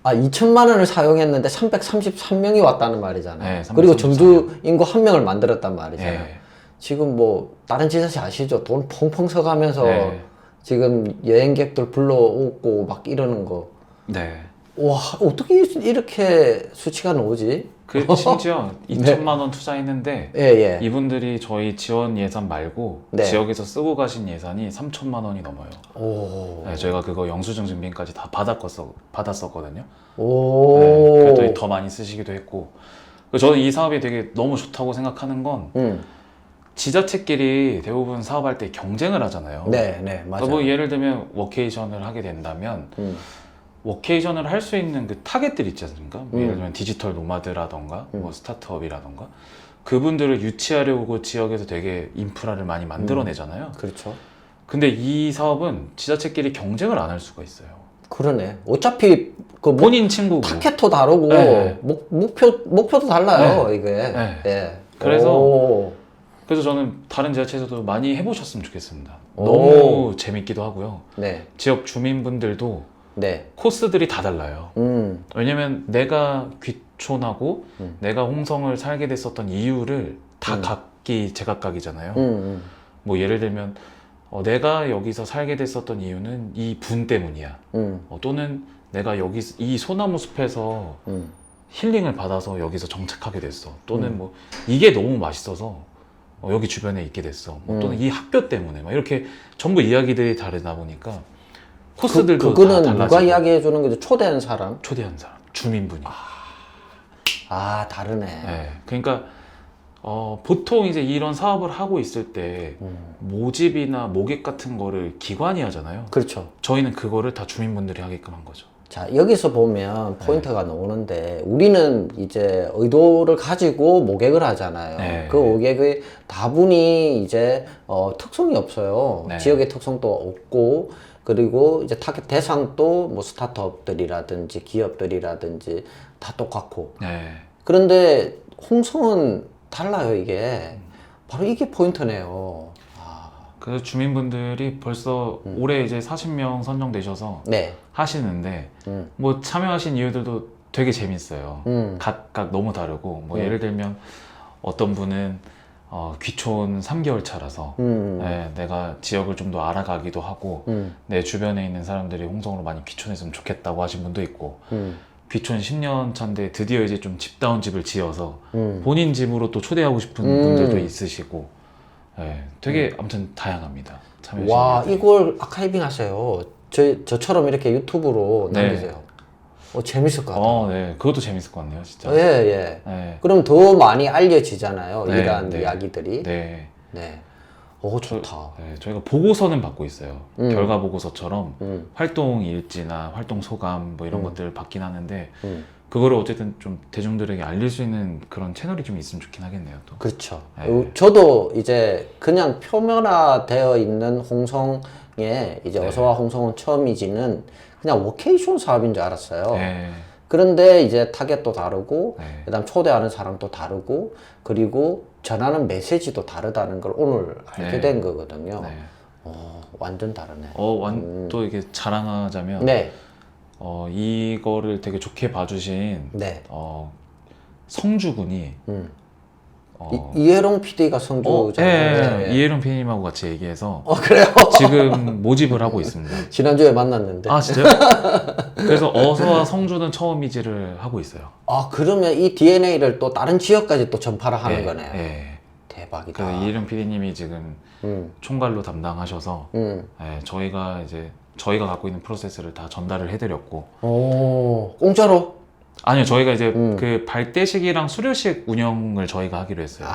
2천만 원을 사용했는데 333명이 왔다는 말이잖아요. 333명. 그리고 정주 인구 1명을 만들었단 말이잖아요. 지금 뭐 다른 지자체 아시죠? 돈 펑펑 써가면서 지금 여행객들 불러오고 막 이러는 거. 와, 어떻게 이렇게 수치가 나오지? 심지어 2천만 원 투자했는데 이분들이 저희 지원 예산 말고 지역에서 쓰고 가신 예산이 3천만 원이 넘어요. 저희가 그거 영수증 증빙까지 다 받았었거든요. 그랬더니 더 많이 쓰시기도 했고 저는 이 사업이 되게 너무 좋다고 생각하는 건 지자체끼리 대부분 사업할 때 경쟁을 하잖아요. 맞아요. 뭐 예를 들면 워케이션을 하게 된다면 워케이션을 할 수 있는 그 타겟들 있지 않습니까? 예를 들면 디지털 노마드라던가 뭐 스타트업이라던가 그분들을 유치하려고 지역에서 되게 인프라를 많이 만들어내잖아요. 그렇죠. 근데 이 사업은 지자체끼리 경쟁을 안 할 수가 있어요. 그러네. 어차피 그 본인 친구고 타겟도 다르고 목표도 달라요. 이게. 그래서 저는 다른 지자체에서도 많이 해보셨으면 좋겠습니다. 너무 재밌기도 하고요. 지역 주민분들도 코스들이 다 달라요. 왜냐면 내가 귀촌하고 내가 홍성을 살게 됐었던 이유를 다 각기 제각각이잖아요. 뭐 예를 들면 내가 여기서 살게 됐었던 이유는 이 분 때문이야. 또는 내가 여기 이 소나무 숲에서 힐링을 받아서 여기서 정착하게 됐어. 또는 뭐 이게 너무 맛있어서 여기 주변에 있게 됐어. 또는 이 학교 때문에 막 이렇게 전부 이야기들이 다르다 보니까 코스들도 그거는 다 달라지고. 누가 이야기해 주는 거죠? 초대한 사람? 초대한 사람, 주민분이. 다르네. 그러니까 보통 이제 이런 사업을 하고 있을 때 모집이나 모객 같은 거를 기관이 하잖아요. 그렇죠. 저희는 그거를 다 주민분들이 하게끔 한 거죠. 자, 여기서 보면 포인트가 나오는데 우리는 이제 의도를 가지고 모객을 하잖아요. 그 모객의 다분히 이제 특성이 없어요. 지역의 특성도 없고 그리고 이제 타겟 대상도 뭐 스타트업들이라든지 기업들이라든지 다 똑같고. 그런데 홍성은 달라요, 이게. 바로 이게 포인트네요. 그래서 주민분들이 벌써 올해 이제 40명 선정되셔서 하시는데 뭐 참여하신 이유들도 되게 재밌어요. 각각 너무 다르고 뭐 예를 들면 어떤 분은 귀촌 3개월 차라서 내가 지역을 좀 더 알아가기도 하고 내 주변에 있는 사람들이 홍성으로 많이 귀촌했으면 좋겠다고 하신 분도 있고 귀촌 10년 차인데 드디어 이제 좀 집다운 집을 지어서 본인 집으로 또 초대하고 싶은 분들도 있으시고 되게 아무튼 다양합니다. 와, 이걸 아카이빙 하세요. 저처럼 이렇게 유튜브로 남기세요. 재밌을 것 같아요. 그것도 재밌을 것 같네요, 진짜. 그럼 더 많이 알려지잖아요. 이러한 이야기들이. 오, 좋다. 네, 저희가 보고서는 받고 있어요. 결과 보고서처럼 음. 활동 일지나 활동 소감 뭐 이런 음. 것들을 받긴 하는데 음. 그거를 어쨌든 좀 대중들에게 알릴 수 있는 그런 채널이 좀 있으면 좋긴 하겠네요. 또. 그렇죠. 네. 저도 이제 그냥 표면화되어 있는 홍성에 이제 네. 어서와 홍성은 처음이지는 그냥 워케이션 사업인 줄 알았어요. 네. 그런데 이제 타겟도 다르고 네. 그다음 초대하는 사람도 다르고 그리고 전하는 메시지도 다르다는 걸 오늘 알게 네. 된 거거든요. 네. 완전 다르네. 또 이게 자랑하자면 네, 이거를 되게 좋게 봐주신 네. 성주군이 이해롱 PD가 성주잖아요. 네, 이해룡 PD님하고 같이 얘기해서 그래요? 지금 모집을 하고 있습니다. 지난주에 만났는데. 아 진짜요? 그래서 어서와 성주는 처음이지를 하고 있어요. 그러면 이 DNA를 또 다른 지역까지 또 전파를 하는 네, 거네요. 네. 대박이다. 그래서 이해룡 PD님이 지금 총괄로 담당하셔서 저희가 갖고 있는 프로세스를 다 전달을 해드렸고. 오, 공짜로? 아니요, 저희가 이제 그 발대식이랑 수료식 운영을 저희가 하기로 했어요.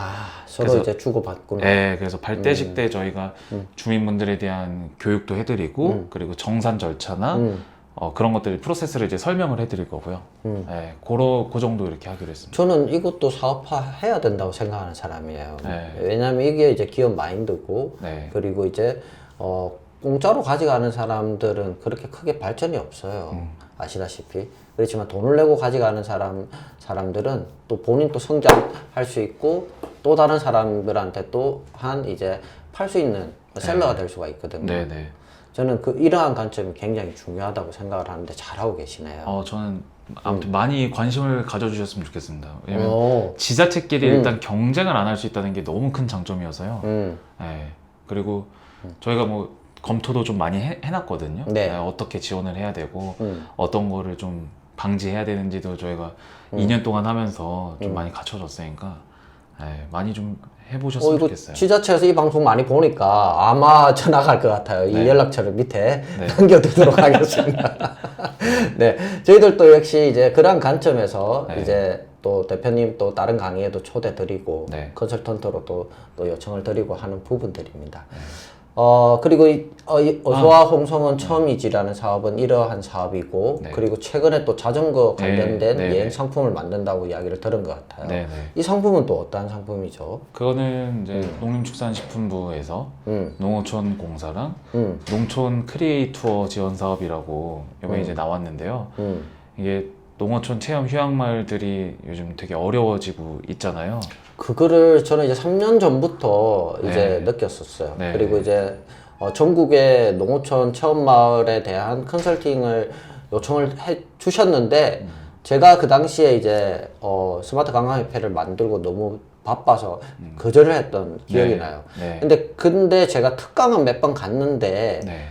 서로 그래서- 이제 주고받구나. 네, 그래서 발대식 때 저희가 주민분들에 대한 교육도 해드리고 그리고 정산 절차나 그런 것들 프로세스를 이제 설명을 해드릴 거고요. 네, 그 정도 이렇게 하기로 했습니다. 저는 이것도 사업화 해야 된다고 생각하는 사람이에요. 네. 왜냐면 이게 이제 기업 마인드고, 네. 그리고 이제, 공짜로 가져가는 사람들은 그렇게 크게 발전이 없어요. 아시다시피. 그렇지만 돈을 내고 가져가는 사람들은 또 본인 또 성장할 수 있고, 또 다른 사람들한테 또한 이제 팔 수 있는 셀러가 될 수가 있거든요. 네, 네. 저는 이러한 관점이 굉장히 중요하다고 생각을 하는데 잘하고 계시네요. 저는 아무튼 많이 관심을 가져주셨으면 좋겠습니다. 왜냐면 오. 지자체끼리 일단 경쟁을 안 할 수 있다는 게 너무 큰 장점이어서요. 네. 그리고 저희가 뭐 검토도 좀 많이 해놨거든요. 네. 어떻게 지원을 해야 되고 어떤 거를 좀 방지해야 되는지도 저희가 2년 동안 하면서 좀 많이 갖춰졌으니까 많이 좀 해보셨으면 이거 좋겠어요. 지자체에서 이 방송 많이 보니까 아마 전화 갈 것 같아요. 이 네. 연락처를 밑에 네. 남겨두도록 하겠습니다. 네, 저희들도 역시 이제 그러한 관점에서 네. 이제 또 대표님 또 다른 강의에도 초대 드리고 네. 컨설턴트로 또 요청을 드리고 하는 부분들입니다. 그리고 어서와 홍성은 처음이지라는 사업은 이러한 사업이고, 네. 그리고 최근에 또 자전거 관련된 네, 네, 여행 네. 상품을 만든다고 이야기를 들은 것 같아요. 네, 네. 이 상품은 또 어떠한 상품이죠? 그거는 이제 농림축산식품부에서 농어촌 공사랑 음. 농촌 크리에이투어 지원 사업이라고 이번에 이제 나왔는데요. 이게 농어촌 체험 휴양마을들이 요즘 되게 어려워지고 있잖아요. 그거를 저는 이제 3년 전부터 이제 네. 느꼈었어요. 네. 그리고 이제 전국의 농어촌 체험마을에 대한 컨설팅을 요청을 해 주셨는데 제가 그 당시에 이제 스마트 관광협회를 만들고 너무 바빠서 거절을 했던 기억이 네. 나요. 네. 근데 제가 특강은 몇 번 갔는데 네.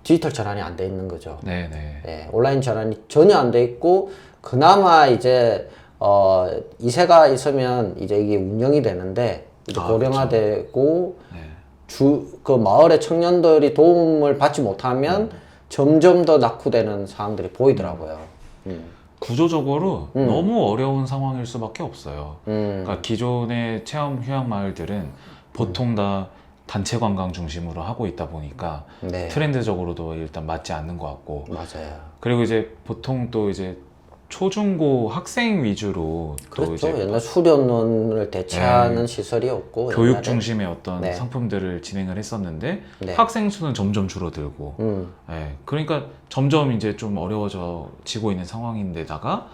디지털 전환이 안 돼 있는 거죠. 네, 네. 네, 온라인 전환이 전혀 안 돼 있고 그나마 이제 이세가 있으면 이제 이게 운영이 되는데 이제 고령화되고 네. 그 마을의 청년들이 도움을 받지 못하면 점점 더 낙후되는 상황들이 보이더라고요. 구조적으로 너무 어려운 상황일 수밖에 없어요. 음. 그러니까 기존의 체험 휴양 마을들은 보통 다 단체 관광 중심으로 하고 있다 보니까 네, 트렌드적으로도 일단 맞지 않는 것 같고, 맞아요. 그리고 이제 보통 또 이제 초중고 학생 위주로 또 그렇죠. 이제 옛날 수련원을 대체하는 시설이었고 교육 옛날에. 중심의 어떤 네. 상품들을 진행을 했었는데 네. 학생 수는 점점 줄어들고, 그러니까 점점 이제 좀 어려워지고 있는 상황인데다가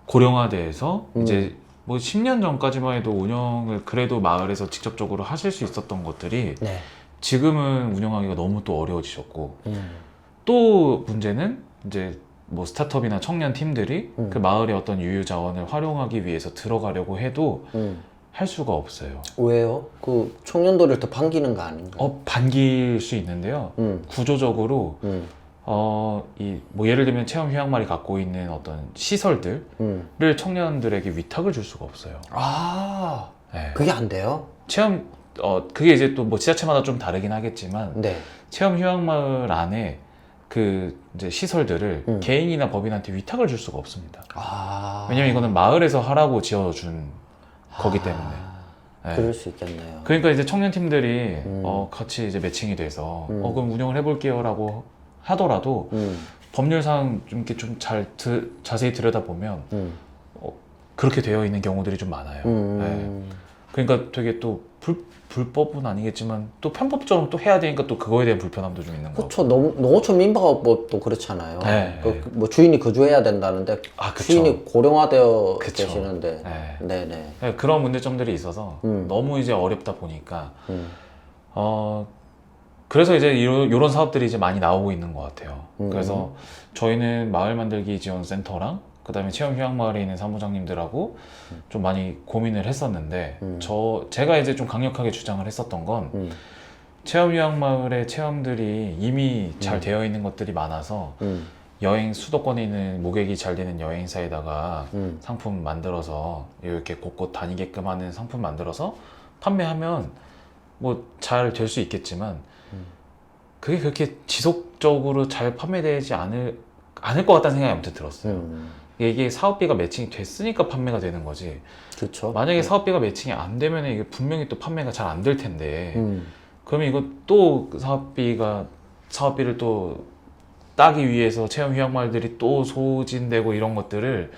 고령화돼서 이제 뭐 10년 전까지만 해도 운영을 그래도 마을에서 직접적으로 하실 수 있었던 것들이 네. 지금은 운영하기가 너무 또 어려워지셨고, 또 문제는 이제 뭐 스타트업이나 청년 팀들이 그 마을의 어떤 유유 자원을 활용하기 위해서 들어가려고 해도 할 수가 없어요. 왜요? 그 청년들을 더 반기는 거 아닌가요? 반길 수 있는데요. 구조적으로 뭐 예를 들면 체험 휴양마을이 갖고 있는 어떤 시설들을 청년들에게 위탁을 줄 수가 없어요. 네. 그게 안 돼요? 그게 이제 또 뭐 지자체마다 좀 다르긴 하겠지만 네. 체험 휴양마을 안에 그 이제 시설들을 개인이나 법인한테 위탁을 줄 수가 없습니다. 왜냐면 이거는 마을에서 하라고 지어준 거기 때문에. 네. 그럴 수 있겠네요. 그러니까 이제 청년팀들이 같이 이제 매칭이 돼서 그럼 운영을 해볼게요라고 하더라도 법률상 좀 이렇게 좀 자세히 들여다보면 그렇게 되어 있는 경우들이 좀 많아요. 네. 그러니까 되게 또 불법은 아니겠지만 또 편법적으로 또 해야 되니까 또 그거에 대한 불편함도 좀 있는 거고. 그렇죠. 농어촌 민박업도 그렇잖아요. 네, 뭐 주인이 거주해야 된다는데 그쵸. 주인이 고령화되어 그쵸. 계시는데 네. 네네. 네, 그런 문제점들이 있어서 너무 이제 어렵다 보니까 그래서 이제 이런 사업들이 이제 많이 나오고 있는 것 같아요. 그래서 저희는 마을 만들기 지원 센터랑 그다음에 체험 휴양 마을에 있는 사무장님들하고 좀 많이 고민을 했었는데 제가 이제 좀 강력하게 주장을 했었던 건 체험 휴양 마을의 체험들이 이미 잘 되어 있는 것들이 많아서 여행 수도권에 있는 모객이 잘 되는 여행사에다가 상품 만들어서 이렇게 곳곳 다니게끔 하는 상품 만들어서 판매하면 뭐 잘 될 수 있겠지만 그게 그렇게 지속적으로 잘 판매되지 않을 것 같다는 생각이 아무튼 들었어요. 이게 사업비가 매칭이 됐으니까 판매가 되는 거지. 그렇죠. 만약에 사업비가 매칭이 안 되면 이게 분명히 또 판매가 잘 안 될 텐데 그러면 이거 또 사업비를 또 따기 위해서 체험 휴양마을들이 또 소진되고 이런 것들을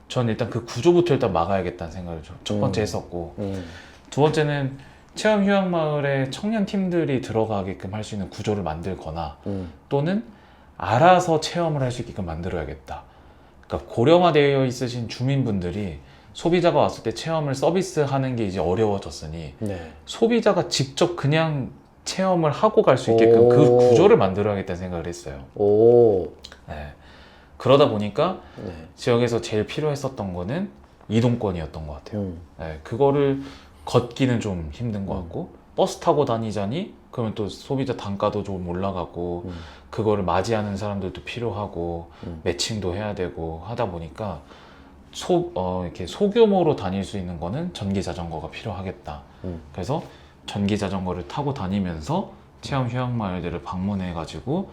저는 일단 그 구조부터 일단 막아야겠다는 생각을 첫 번째 했었고 두 번째는 체험 휴양마을에 청년팀들이 들어가게끔 할 수 있는 구조를 만들거나 또는 알아서 체험을 할 수 있게끔 만들어야겠다. 그러니까 고령화되어 있으신 주민분들이 소비자가 왔을 때 체험을 서비스하는 게 이제 어려워졌으니 네. 소비자가 직접 그냥 체험을 하고 갈 수 있게끔 그 구조를 만들어야겠다는 생각을 했어요. 네. 그러다 보니까 네. 지역에서 제일 필요했었던 거는 이동권이었던 것 같아요. 네. 그거를 걷기는 좀 힘든 것 같고 버스 타고 다니자니 그러면 또 소비자 단가도 좀 올라가고 그거를 맞이하는 사람들도 필요하고 매칭도 해야 되고 하다 보니까 이렇게 소규모로 다닐 수 있는 거는 전기 자전거가 필요하겠다. 그래서 전기 자전거를 타고 다니면서 체험 휴양마을들을 방문해 가지고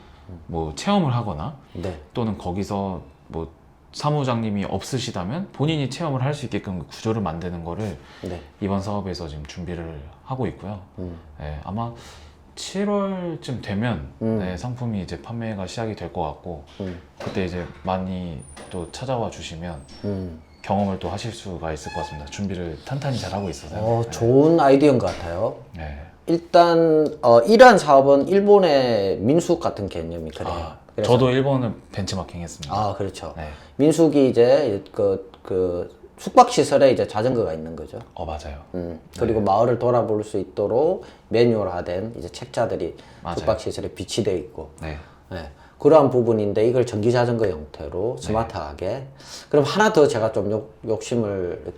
뭐 체험을 하거나 네. 또는 거기서 뭐 사무장님이 없으시다면 본인이 체험을 할 수 있게끔 그 구조를 만드는 거를 네. 이번 사업에서 지금 준비를 하고 있고요. 네, 아마 7월쯤 되면 네, 상품이 이제 판매가 시작이 될 것 같고 그때 이제 많이 또 찾아와 주시면 경험을 또 하실 수가 있을 것 같습니다. 준비를 탄탄히 잘 하고 있어서요. 좋은 아이디어인 것 같아요. 네. 일단 이러한 사업은 일본의 민숙 같은 개념이 그래요. 그래서- 저도 일본을 벤치마킹 했습니다. 그렇죠. 네. 민숙이 이제 그 숙박 시설에 이제 자전거가 있는 거죠. 맞아요. 그리고 마을을 돌아볼 수 있도록 매뉴얼화된 이제 책자들이 맞아요. 숙박 시설에 비치되어 있고. 네. 네. 그러한 부분인데 이걸 전기 자전거 형태로 스마트하게. 그럼 하나 더 제가 좀 욕심을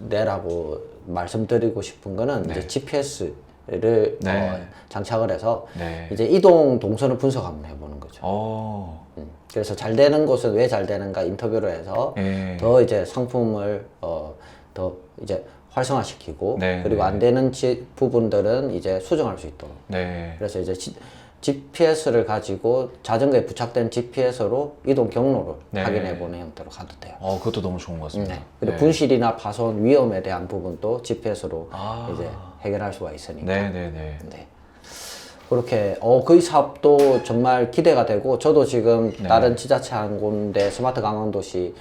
내라고 말씀드리고 싶은 거는 이제 GPS를 네. 장착을 해서 네. 이제 이동 동선을 분석 한번 해보는 거죠. 그래서 잘 되는 곳은 왜 잘 되는가 인터뷰를 해서 네. 더 이제 상품을 더 이제 활성화시키고 네, 그리고 네. 안 되는 부분들은 이제 수정할 수 있도록. 네. 그래서 이제 GPS를 가지고 자전거에 부착된 GPS로 이동 경로를 네. 확인해 보는 형태로 가도 돼요. 그것도 너무 좋은 것 같습니다. 네. 그리고 네. 분실이나 파손 위험에 대한 부분도 GPS로 아. 이제 해결할 수가 있으니까. 네네네. 네. 그렇게 그 사업도 정말 기대가 되고 저도 지금 네. 다른 지자체 한 군데 스마트 관광도시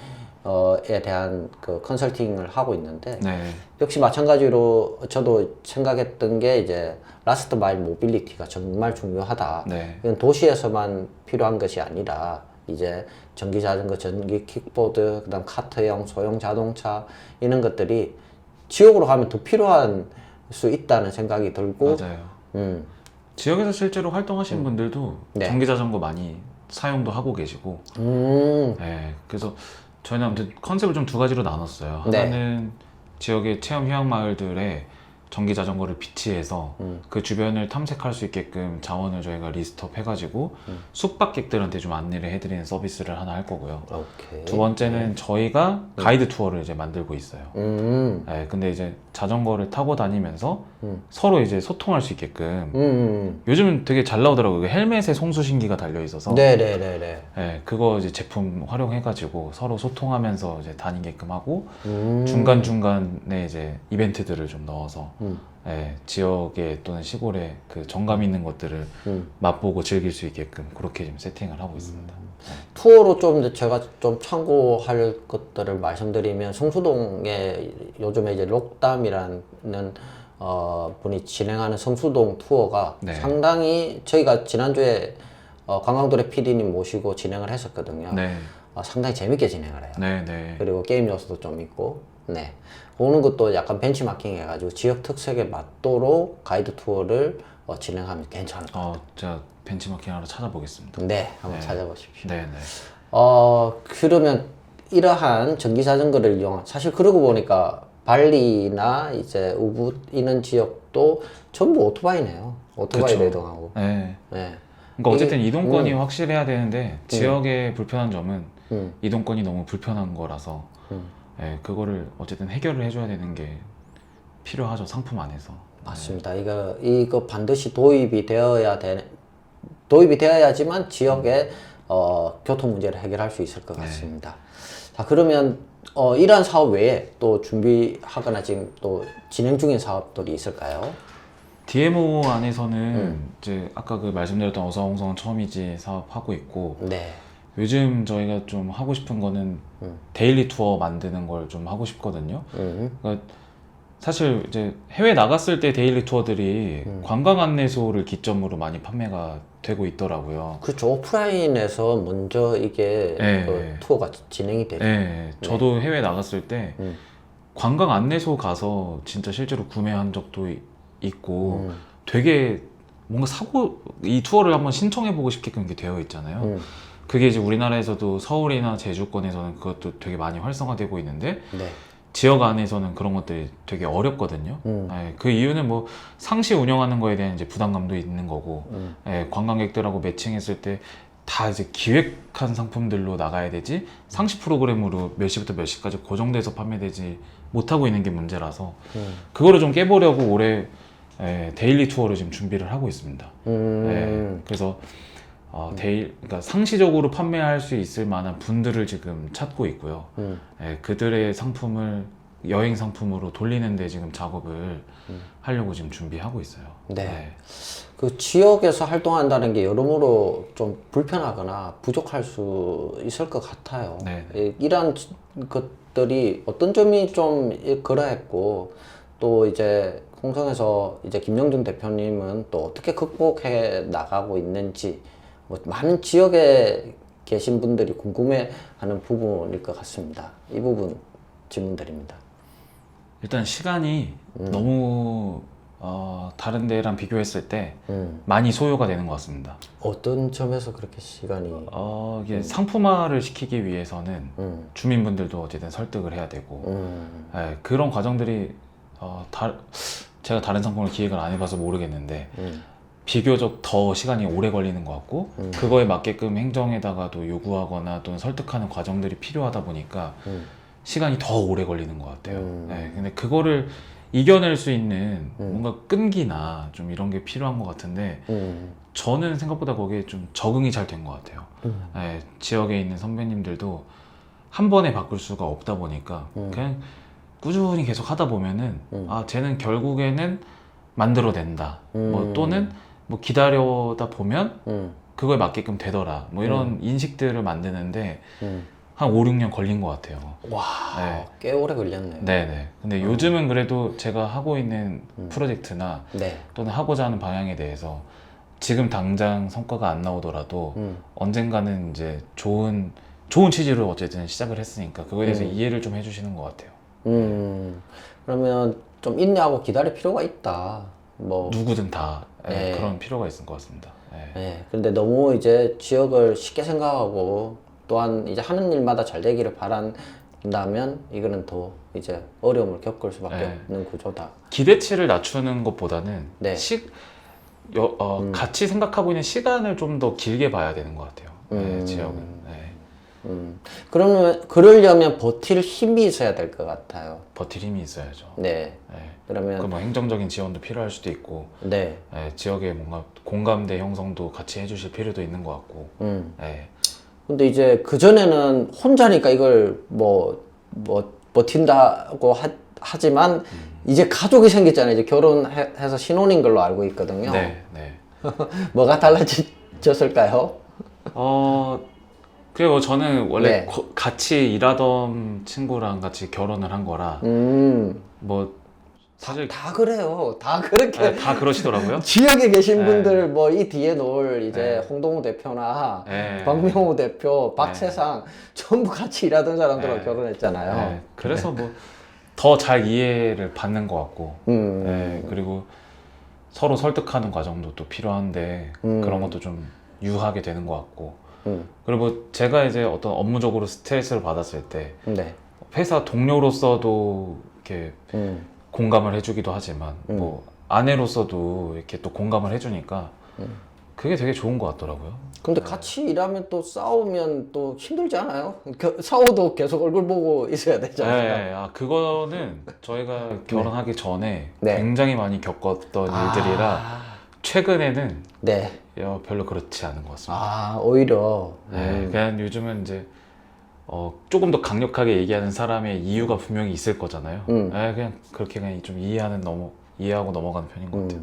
에 대한 그 컨설팅을 하고 있는데 네. 역시 마찬가지로 저도 생각했던 게 이제 라스트 마일 모빌리티가 정말 중요하다. 네. 이건 도시에서만 필요한 것이 아니라 이제 전기 자전거, 전기 킥보드, 그다음 카트형, 소형 자동차 이런 것들이 지역으로 가면 더 필요한 수 있다는 생각이 들고 맞아요. 지역에서 실제로 활동하시는 분들도 네. 전기 자전거 많이 사용도 하고 계시고 네. 그래서 저희는 아무튼 컨셉을 좀 두 가지로 나눴어요. 네. 하나는 지역의 체험 휴양 마을들에 전기 자전거를 비치해서 그 주변을 탐색할 수 있게끔 자원을 저희가 리스트업 해가지고 숙박객들한테 좀 안내를 해드리는 서비스를 하나 할 거고요. 오케이. 두 번째는 저희가 가이드 투어를 이제 만들고 있어요. 네, 근데 이제 자전거를 타고 다니면서 서로 이제 소통할 수 있게끔 요즘은 되게 잘 나오더라고요. 그 헬멧에 송수신기가 달려 있어서 네네네네. 네, 그거 이제 제품 활용해가지고 서로 소통하면서 이제 다니게끔 하고 중간중간에 이제 이벤트들을 좀 넣어서 예, 지역에 또는 시골에 그 정감 있는 것들을 맛보고 즐길 수 있게끔 그렇게 좀 세팅을 하고 있습니다. 투어로 좀 이제 제가 좀 참고할 것들을 말씀드리면 성수동에 요즘에 이제 록담이라는 분이 진행하는 성수동 투어가 네. 상당히 저희가 지난주에 관광도래 PD님 모시고 진행을 했었거든요. 네, 상당히 재밌게 진행을 해요. 네, 네. 그리고 게임 요소도 좀 있고, 네. 오는 것도 약간 벤치마킹 해가지고 지역 특색에 맞도록 가이드 투어를 진행하면 괜찮을 것 같아요. 제가 벤치마킹 하러 찾아보겠습니다. 네, 한번 네. 찾아보십시오. 네, 네. 그러면 이러한 전기 자전거를 이용한, 사실 그러고 보니까 발리나 이제 우붓 이런 지역도 전부 오토바이네요. 오토바이로 그쵸. 이동하고. 네. 네. 그러니까 어쨌든 이게- 이동권이 확실해야 되는데 지역의 불편한 점은 음. 이동권이 너무 불편한 거라서 예, 그거를 어쨌든 해결을 해줘야 되는 게 필요하죠, 상품 안에서. 맞습니다. 이거 반드시 도입이 되어야지만 지역의 교통 문제를 해결할 수 있을 것 같습니다. 자, 그러면 이러한 사업 외에 또 준비하거나 지금 또 진행 중인 사업들이 있을까요? DMO 안에서는 이제 아까 그 말씀드렸던 어서홍성은 처음이지 사업하고 있고 네. 요즘 저희가 좀 하고 싶은 거는 데일리 투어 만드는 걸 좀 하고 싶거든요. 그러니까 사실 이제 해외 나갔을 때 데일리 투어들이 관광 안내소를 기점으로 많이 판매가 되고 있더라고요. 그렇죠. 오프라인에서 먼저 이게 네. 그 투어가 진행이 되죠. 네, 저도 해외 나갔을 때 음. 관광 안내소 가서 진짜 실제로 구매한 적도 있고 되게 뭔가 이 투어를 한번 신청해보고 싶게끔 이렇게 되어 있잖아요. 그게 이제 우리나라에서도 서울이나 제주권에서는 그것도 되게 많이 활성화되고 있는데 네. 지역 안에서는 그런 것들이 되게 어렵거든요. 예, 그 이유는 뭐 상시 운영하는 거에 대한 이제 부담감도 있는 거고, 예, 관광객들하고 매칭했을 때 다 이제 기획한 상품들로 나가야 되지 상시 프로그램으로 몇 시부터 몇 시까지 고정돼서 판매되지 못하고 있는 게 문제라서 그거를 좀 깨보려고 올해 데일리 투어를 지금 준비를 하고 있습니다. 예, 그래서 그러니까 상시적으로 판매할 수 있을 만한 분들을 지금 찾고 있고요. 예, 그들의 상품을 여행 상품으로 돌리는데 지금 작업을 하려고 지금 준비하고 있어요. 네. 그 지역에서 활동한다는 게 여러모로 좀 불편하거나 부족할 수 있을 것 같아요. 네. 이러한 것들이 어떤 점이 좀 그러했고 또 이제 홍성에서 이제 김영준 대표님은 또 어떻게 극복해 나가고 있는지 뭐 많은 지역에 계신 분들이 궁금해하는 부분일 것 같습니다. 이 부분 질문드립니다. 일단 시간이 너무 다른 데랑 비교했을 때 많이 소요가 되는 것 같습니다. 어떤 점에서 그렇게 시간이 이게 상품화를 시키기 위해서는 주민분들도 어쨌든 설득을 해야 되고 예, 그런 과정들이 제가 다른 상품을 기획을 안 해봐서 모르겠는데 비교적 더 시간이 오래 걸리는 것 같고 그거에 맞게끔 행정에다가도 요구하거나 또는 설득하는 과정들이 필요하다 보니까 시간이 더 오래 걸리는 것 같아요. 네, 근데 그거를 이겨낼 수 있는 뭔가 끈기나 좀 이런 게 필요한 것 같은데 저는 생각보다 거기에 좀 적응이 잘 된 것 같아요. 네, 지역에 있는 선배님들도 한 번에 바꿀 수가 없다 보니까 그냥 꾸준히 계속 하다 보면은 쟤는 결국에는 만들어낸다. 뭐 또는 뭐 기다려다 보면 그거에 맞게끔 되더라. 뭐 이런 인식들을 만드는데 한 5, 6년 걸린 것 같아요. 와, 네. 꽤 오래 걸렸네요. 네네. 근데 요즘은 그래도 제가 하고 있는 프로젝트나 네. 또는 하고자 하는 방향에 대해서 지금 당장 성과가 안 나오더라도 언젠가는 이제 좋은 취지로 어쨌든 시작을 했으니까 그거에 대해서 이해를 좀 해주시는 것 같아요. 그러면 좀 인내하고 기다릴 필요가 있다. 뭐, 누구든 다 네. 그런 필요가 있을 것 같습니다. 네. 근데 너무 이제 지역을 쉽게 생각하고 또한 이제 하는 일마다 잘 되기를 된다면 이거는 더 이제 어려움을 겪을 수밖에 네. 없는 구조다. 기대치를 낮추는 것보다는 네. 같이 생각하고 있는 시간을 좀 더 길게 봐야 되는 것 같아요. 네, 지역은. 네. 그러면 그러려면 버틸 힘이 있어야 될 것 같아요. 버틸 힘이 있어야죠. 네. 네. 그러면 뭐 행정적인 지원도 필요할 수도 있고, 네. 네, 지역의 뭔가 공감대 형성도 같이 해주실 필요도 있는 것 같고. 네. 근데 이제 그 전에는 혼자니까 이걸 버틴다고 하지만 이제 가족이 생겼잖아요. 이제 결혼해서 신혼인 걸로 알고 있거든요. 네, 네. 뭐가 달라졌을까요? 그리고 저는 원래 네. 같이 일하던 친구랑 같이 결혼을 한 거라, 뭐, 사실 다 그래요. 다 그렇게 네, 다 그러시더라고요. 지역에 계신 네. 분들 뭐 이 뒤에 놓을 이제 네. 홍동우 대표나 네. 박명호 대표, 박세상 전부 같이 일하던 사람들하고 네. 결혼했잖아요. 네, 그래서 뭐 더 잘 이해를 받는 것 같고, 네, 그리고 서로 설득하는 과정도 또 필요한데 그런 것도 좀 유하게 되는 것 같고, 그리고 제가 이제 어떤 업무적으로 스트레스를 받았을 때 네. 회사 동료로서도 이렇게 공감을 해주기도 하지만 뭐 아내로서도 이렇게 또 공감을 해주니까 그게 되게 좋은 것 같더라고요. 근데 같이 일하면 또 싸우면 또 힘들지 않아요? 싸워도 계속 얼굴 보고 있어야 되잖아요. 네, 그거는 저희가 결혼하기 전에 네. 굉장히 많이 겪었던 일들이라 최근에는 네. 별로 그렇지 않은 것 같습니다. 아, 오히려. 네, 그냥 요즘은 이제 조금 더 강력하게 얘기하는 사람의 이유가 분명히 있을 거잖아요. 네, 그냥 그렇게 그냥 좀 이해하고 넘어가는 편인 것 같아요.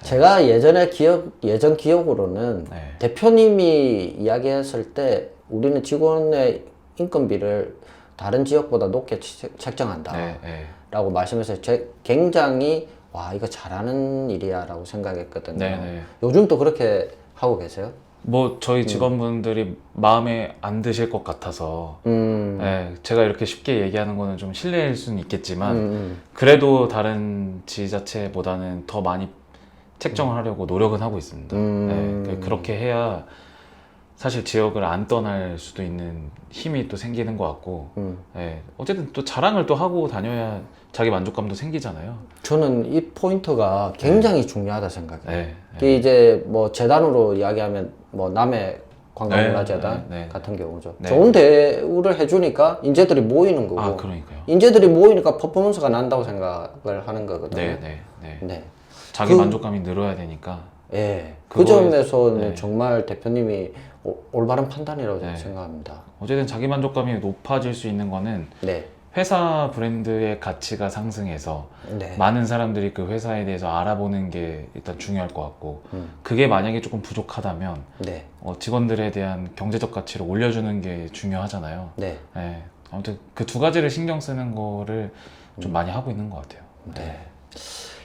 제가 예전 기억으로는 네. 대표님이 이야기했을 때 우리는 직원의 인건비를 다른 지역보다 높게 책정한다. 네, 네. 라고 말씀해서 굉장히 와, 이거 잘하는 일이야 라고 생각했거든요. 네, 네. 요즘 또 그렇게 하고 계세요? 뭐 저희 직원분들이 마음에 안 드실 것 같아서 네, 제가 이렇게 쉽게 얘기하는 거는 좀 실례일 수는 있겠지만 그래도 다른 지자체보다는 더 많이 책정을 하려고 노력은 하고 있습니다. 네, 그렇게 해야 사실 지역을 안 떠날 수도 있는 힘이 또 생기는 것 같고 네, 어쨌든 또 자랑을 또 하고 다녀야 자기 만족감도 생기잖아요. 저는 이 포인트가 굉장히 중요하다 생각해요. 네, 이게 이제 뭐 재단으로 이야기하면 뭐 남해 관광문화재단 네, 네, 네. 같은 경우죠. 네. 좋은 대우를 해주니까 인재들이 모이는 거고. 아, 그러니까요. 인재들이 모이니까 퍼포먼스가 난다고 생각을 하는 거거든요. 네, 네, 네. 네. 자기 만족감이 늘어야 되니까. 예. 그 그거에- 점에서는 네. 정말 대표님이 올바른 판단이라고 네. 생각합니다. 어쨌든 자기 만족감이 높아질 수 있는 거는 네. 회사 브랜드의 가치가 상승해서 네. 많은 사람들이 그 회사에 대해서 알아보는 게 일단 중요할 것 같고 그게 만약에 조금 부족하다면 네. 직원들에 대한 경제적 가치를 올려주는 게 중요하잖아요. 네. 네. 아무튼 그 두 가지를 신경 쓰는 거를 좀 많이 하고 있는 것 같아요. 네.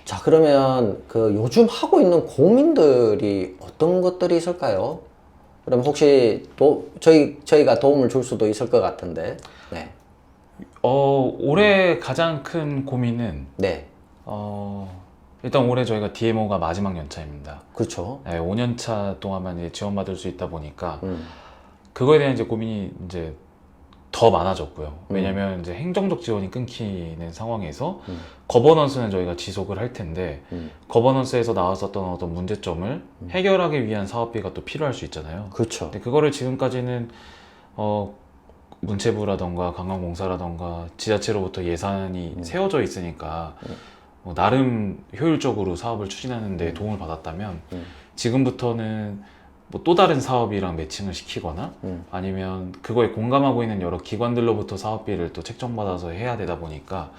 자, 그러면 그 요즘 하고 있는 고민들이 어떤 것들이 있을까요? 그럼 혹시 저희가 도움을 줄 수도 있을 것 같은데. 네. 올해 가장 큰 고민은 네. 일단 올해 저희가 DMO가 마지막 연차입니다. 그렇죠. 네, 5년차 동안만 이제 지원받을 수 있다 보니까 그거에 대한 이제 고민이 이제 더 많아졌고요. 왜냐면 이제 행정적 지원이 끊기는 상황에서 거버넌스는 저희가 지속을 할 텐데 거버넌스에서 나왔었던 어떤 문제점을 해결하기 위한 사업비가 또 필요할 수 있잖아요. 그렇죠. 근데 그거를 지금까지는 문체부라던가 관광공사라던가 지자체로부터 예산이 세워져 있으니까 뭐 나름 효율적으로 사업을 추진하는 데 도움을 받았다면 지금부터는 뭐 또 다른 사업이랑 매칭을 시키거나 아니면 그거에 공감하고 있는 여러 기관들로부터 사업비를 또 책정받아서 해야 되다 보니까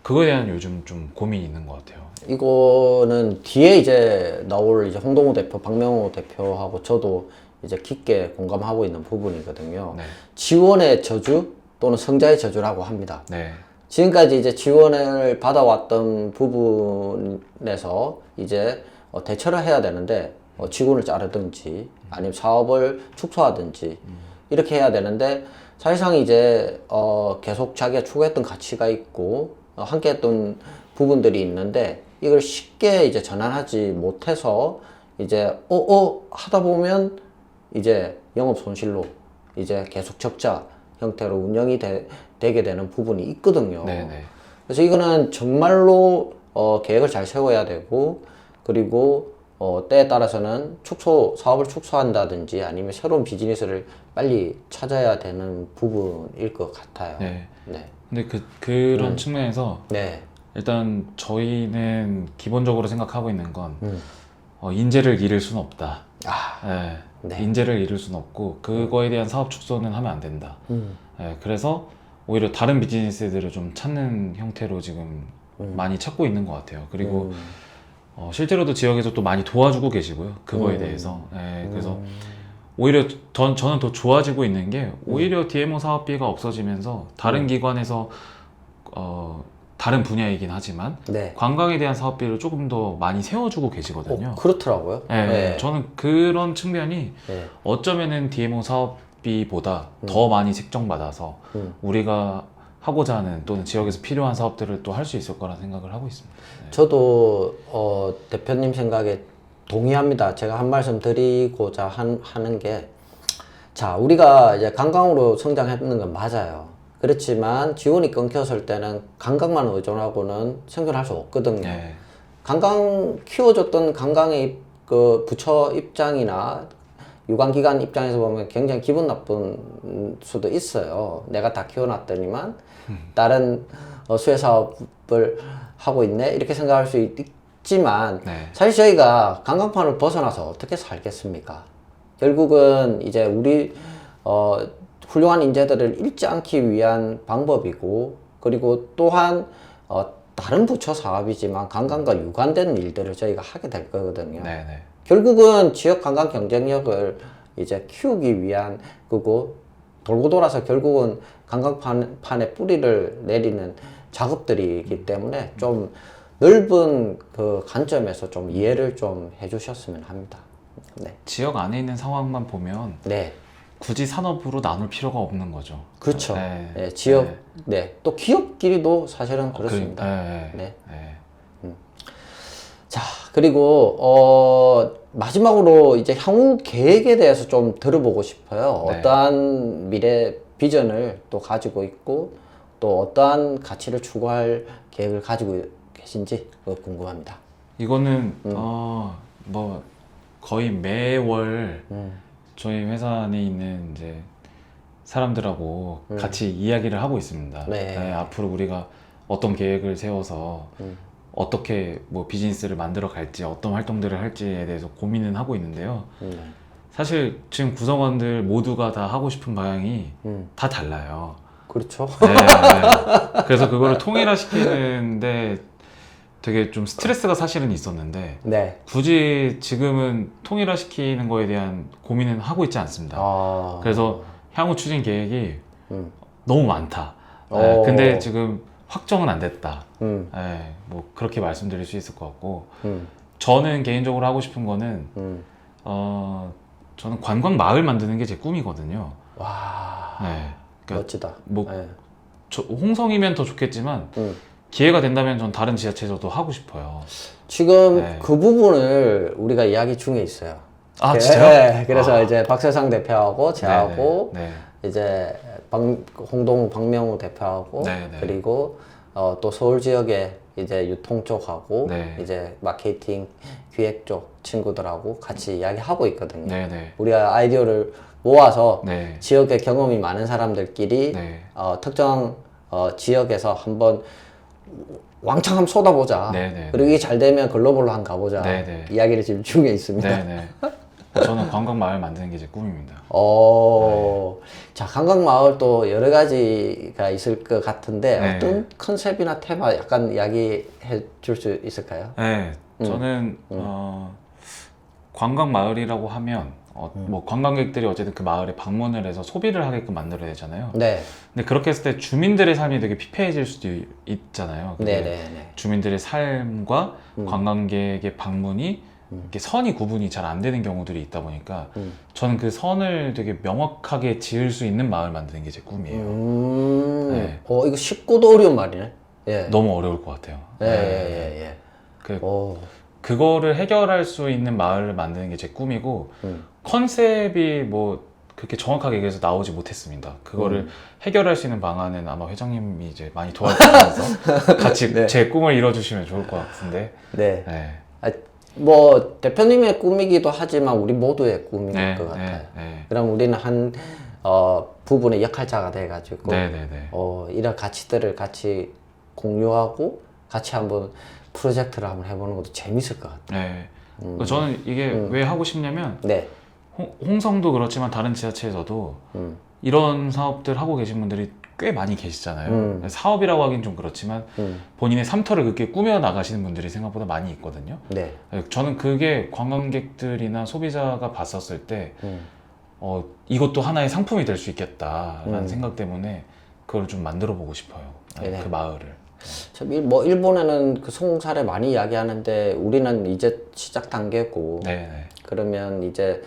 그거에 대한 요즘 좀 고민이 있는 것 같아요. 이거는 뒤에 이제 나올 이제 홍동우 대표, 박명호 대표하고 저도 이제 깊게 공감하고 있는 부분이거든요. 네. 지원의 저주 또는 성자의 저주라고 합니다. 네. 지금까지 이제 지원을 받아왔던 부분에서 이제 대처를 해야 되는데 직원을 자르든지 아니면 사업을 축소하든지 이렇게 해야 되는데 사실상 이제 계속 자기가 추구했던 가치가 있고 함께 했던 부분들이 있는데 이걸 쉽게 이제 전환하지 못해서 이제 하다 보면 이제 영업 손실로 이제 계속 적자 형태로 운영이 되게 되는 부분이 있거든요. 네네. 그래서 이거는 정말로 계획을 잘 세워야 되고, 그리고 때에 따라서는 사업을 축소한다든지 아니면 새로운 비즈니스를 빨리 찾아야 되는 부분일 것 같아요. 네. 네. 근데 그런 측면에서 네. 일단 저희는 기본적으로 생각하고 있는 건 인재를 잃을 수는 없다. 네. 네. 인재를 잃을 수는 없고 그거에 대한 사업 축소는 하면 안 된다. 네. 그래서 오히려 다른 비즈니스들을 좀 찾는 형태로 지금 많이 찾고 있는 것 같아요. 그리고 실제로도 지역에서 또 많이 도와주고 계시고요. 그거에 대해서. 네. 그래서 오히려 저는 더 좋아지고 있는 게 오히려 DMO 사업비가 없어지면서 다른 기관에서 다른 분야이긴 하지만 네. 관광에 대한 사업비를 조금 더 많이 세워주고 계시거든요. 그렇더라고요. 네, 네. 저는 그런 측면이 네. 어쩌면은 DMO 사업비보다 더 많이 책정받아서 우리가 하고자 하는 또는 지역에서 필요한 사업들을 또 할 수 있을 거라 생각을 하고 있습니다. 네. 저도 대표님 생각에 동의합니다. 제가 한 말씀 드리고자 하는 게, 자, 우리가 이제 관광으로 성장했는 건 맞아요. 그렇지만 지원이 끊겼을 때는 관광만 의존하고는 생존할 수 없거든요. 네. 관광 키워줬던 관광의 그 부처 입장이나 유관기관 입장에서 보면 굉장히 기분 나쁜 수도 있어요. 내가 다 키워놨더니만 다른 수혜 사업을 하고 있네 이렇게 생각할 수 있지만 네. 사실 저희가 관광판을 벗어나서 어떻게 살겠습니까? 결국은 이제 우리 훌륭한 인재들을 잃지 않기 위한 방법이고, 그리고 또한 다른 부처 사업이지만 관광과 유관된 일들을 저희가 하게 될 거거든요. 네네. 결국은 지역 관광 경쟁력을 이제 키우기 위한 거고, 돌고 돌아서 결국은 관광판에 뿌리를 내리는 작업들이기 때문에 좀 넓은 그 관점에서 좀 이해를 좀 해주셨으면 합니다. 네. 지역 안에 있는 상황만 보면 네. 굳이 산업으로 나눌 필요가 없는 거죠. 그렇죠. 네. 네, 지역, 네. 네. 또 기업끼리도 사실은 그렇습니다. 네. 네. 네. 자, 그리고, 마지막으로 이제 향후 계획에 대해서 좀 들어보고 싶어요. 네. 어떠한 미래 비전을 또 가지고 있고, 또 어떠한 가치를 추구할 계획을 가지고 계신지 그거 궁금합니다. 이거는 뭐 거의 매월 저희 회사 안에 있는 이제 사람들하고 같이 이야기를 하고 있습니다. 네. 앞으로 우리가 어떤 계획을 세워서 어떻게 뭐 비즈니스를 만들어 갈지, 어떤 활동들을 할지에 대해서 고민은 하고 있는데요. 사실 지금 구성원들 모두가 다 하고 싶은 방향이 다 달라요. 그렇죠. 네, 네. 그래서 그거를 통일화시키는데 되게 좀 스트레스가 사실은 있었는데 네. 굳이 지금은 통일화시키는 거에 대한 고민은 하고 있지 않습니다. 그래서 향후 추진 계획이 너무 많다. 네, 근데 지금 확정은 안 됐다. 네, 뭐 그렇게 말씀드릴 수 있을 것 같고 저는 개인적으로 하고 싶은 거는 저는 관광 마을 만드는 게 제 꿈이거든요. 와. 네, 그러니까 멋지다. 뭐 네. 홍성이면 더 좋겠지만 기회가 된다면 전 다른 지자체에서도 하고 싶어요. 지금 네. 그 부분을 우리가 이야기 중에 있어요. 아, 진짜요? 네, 그래서 이제 박세상 대표하고 저하고 네. 이제 홍동 박명우 대표하고 네, 네. 그리고 또 서울 지역에 이제 유통 쪽하고 네. 이제 마케팅 기획 쪽 친구들하고 같이 이야기하고 있거든요. 네. 우리가 아이디어를 모아서 네. 지역에 경험이 많은 사람들끼리 네. 특정 지역에서 한번 왕창 한번 쏟아보자. 네. 그리고 이게 잘 되면 글로벌로 한번 가보자. 네. 이야기를 지금 중에 있습니다. 네. 저는 관광 마을 만드는 게 제 꿈입니다. 자, 관광마을 또 여러 가지가 있을 것 같은데 네. 어떤 컨셉이나 테마 약간 이야기해 줄 수 있을까요? 네, 저는 관광 마을이라고 하면 뭐 관광객들이 어쨌든 그 마을에 방문을 해서 소비를 하게끔 만들어야 되잖아요. 네. 근데 그렇게 했을 때 주민들의 삶이 되게 피폐해질 수도 있잖아요. 근데 네네네. 주민들의 삶과 관광객의 방문이 이렇게 선이 구분이 잘 안 되는 경우들이 있다 보니까 저는 그 선을 되게 명확하게 지을 수 있는 마을 만드는 게 제 꿈이에요. 네. 이거 쉽고도 어려운 말이네. 예. 너무 어려울 것 같아요. 예. 그거를 해결할 수 있는 마을을 만드는 게 제 꿈이고 컨셉이 뭐 그렇게 정확하게 얘기해서 나오지 못했습니다. 그거를 해결할 수 있는 방안은 아마 회장님이 이제 많이 도와주셔서 같이 네. 제 꿈을 이뤄주시면 좋을 것 같은데. 네. 네. 아, 뭐 대표님의 꿈이기도 하지만 우리 모두의 꿈인 네, 것 같아요. 네, 네. 그럼 우리는 한 부분의 역할자가 돼가지고 네네네. 이런 가치들을 같이 공유하고 같이 한번 프로젝트를 한번 해보는 것도 재밌을 것 같아요. 네. 저는 이게 왜 하고 싶냐면 네. 홍성도 그렇지만 다른 지자체에서도 이런 사업들 하고 계신 분들이 꽤 많이 계시잖아요. 사업이라고 하긴 좀 그렇지만 본인의 삶터를 그렇게 꾸며 나가시는 분들이 생각보다 많이 있거든요. 네. 저는 그게 관광객들이나 소비자가 봤었을 때 이것도 하나의 상품이 될 수 있겠다라는 생각 때문에 그걸 좀 만들어 보고 싶어요. 네네. 그 마을을. 뭐 일본에는 그 성공 사례 많이 이야기하는데 우리는 이제 시작 단계고 네네. 그러면 이제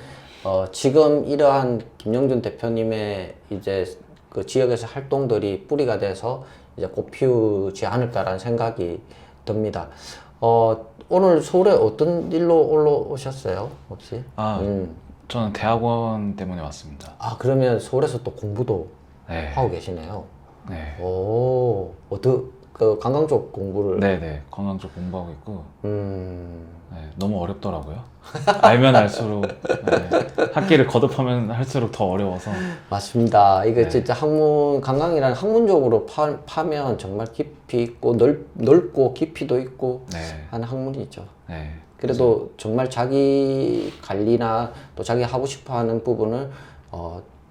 지금 이러한 김영준 대표님의 이제 그 지역에서 활동들이 뿌리가 돼서 이제 꽃 피우지 않을까라는 생각이 듭니다. 오늘 서울에 어떤 일로 올라오셨어요, 혹시? 저는 대학원 때문에 왔습니다. 그러면 서울에서 또 공부도 네. 하고 계시네요. 네. 그 관광 쪽 공부를. 네네. 관광 쪽 공부하고 있고. 네, 너무 어렵더라고요. 알면 알수록 학기를 거듭하면 할수록 더 어려워서. 맞습니다. 이게 진짜 관광이라는 학문적으로 파면 정말 깊이 있고 넓고 깊이도 있고 하는 학문이죠. 네. 그래도 정말 자기 관리나 또 자기 하고 싶어 하는 부분을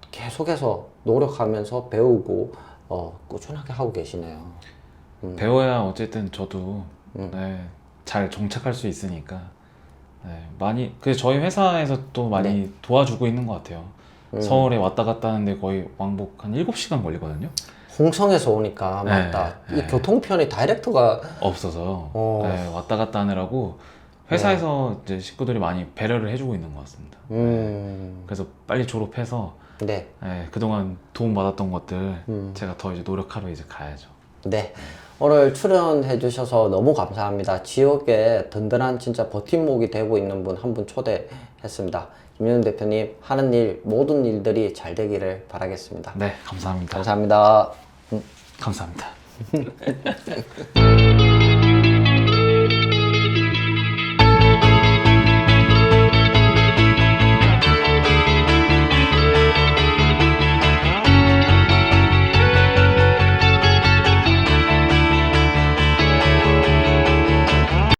계속해서 노력하면서 배우고 꾸준하게 하고 계시네요. 배워야 어쨌든 저도 잘 정착할 수 있으니까 많이 그래서 저희 회사에서 또 많이 도와주고 있는 것 같아요. 서울에 왔다 갔다 하는데 거의 왕복 한 7시간 걸리거든요. 홍성에서 오니까 맞다. 이 교통편이 다이렉트가 없어서 왔다 갔다 하느라고 회사에서 이제 식구들이 많이 배려를 해주고 있는 것 같습니다. 그래서 빨리 졸업해서 그동안 도움받았던 것들 제가 더 이제 노력하러 이제 가야죠. 네. 오늘 출연해 주셔서 너무 감사합니다. 지역에 든든한 진짜 버팀목이 되고 있는 분 한 분 초대했습니다. 김영준 대표님 하는 일 모든 일들이 잘 되기를 바라겠습니다. 네, 감사합니다. 감사합니다. 감사합니다.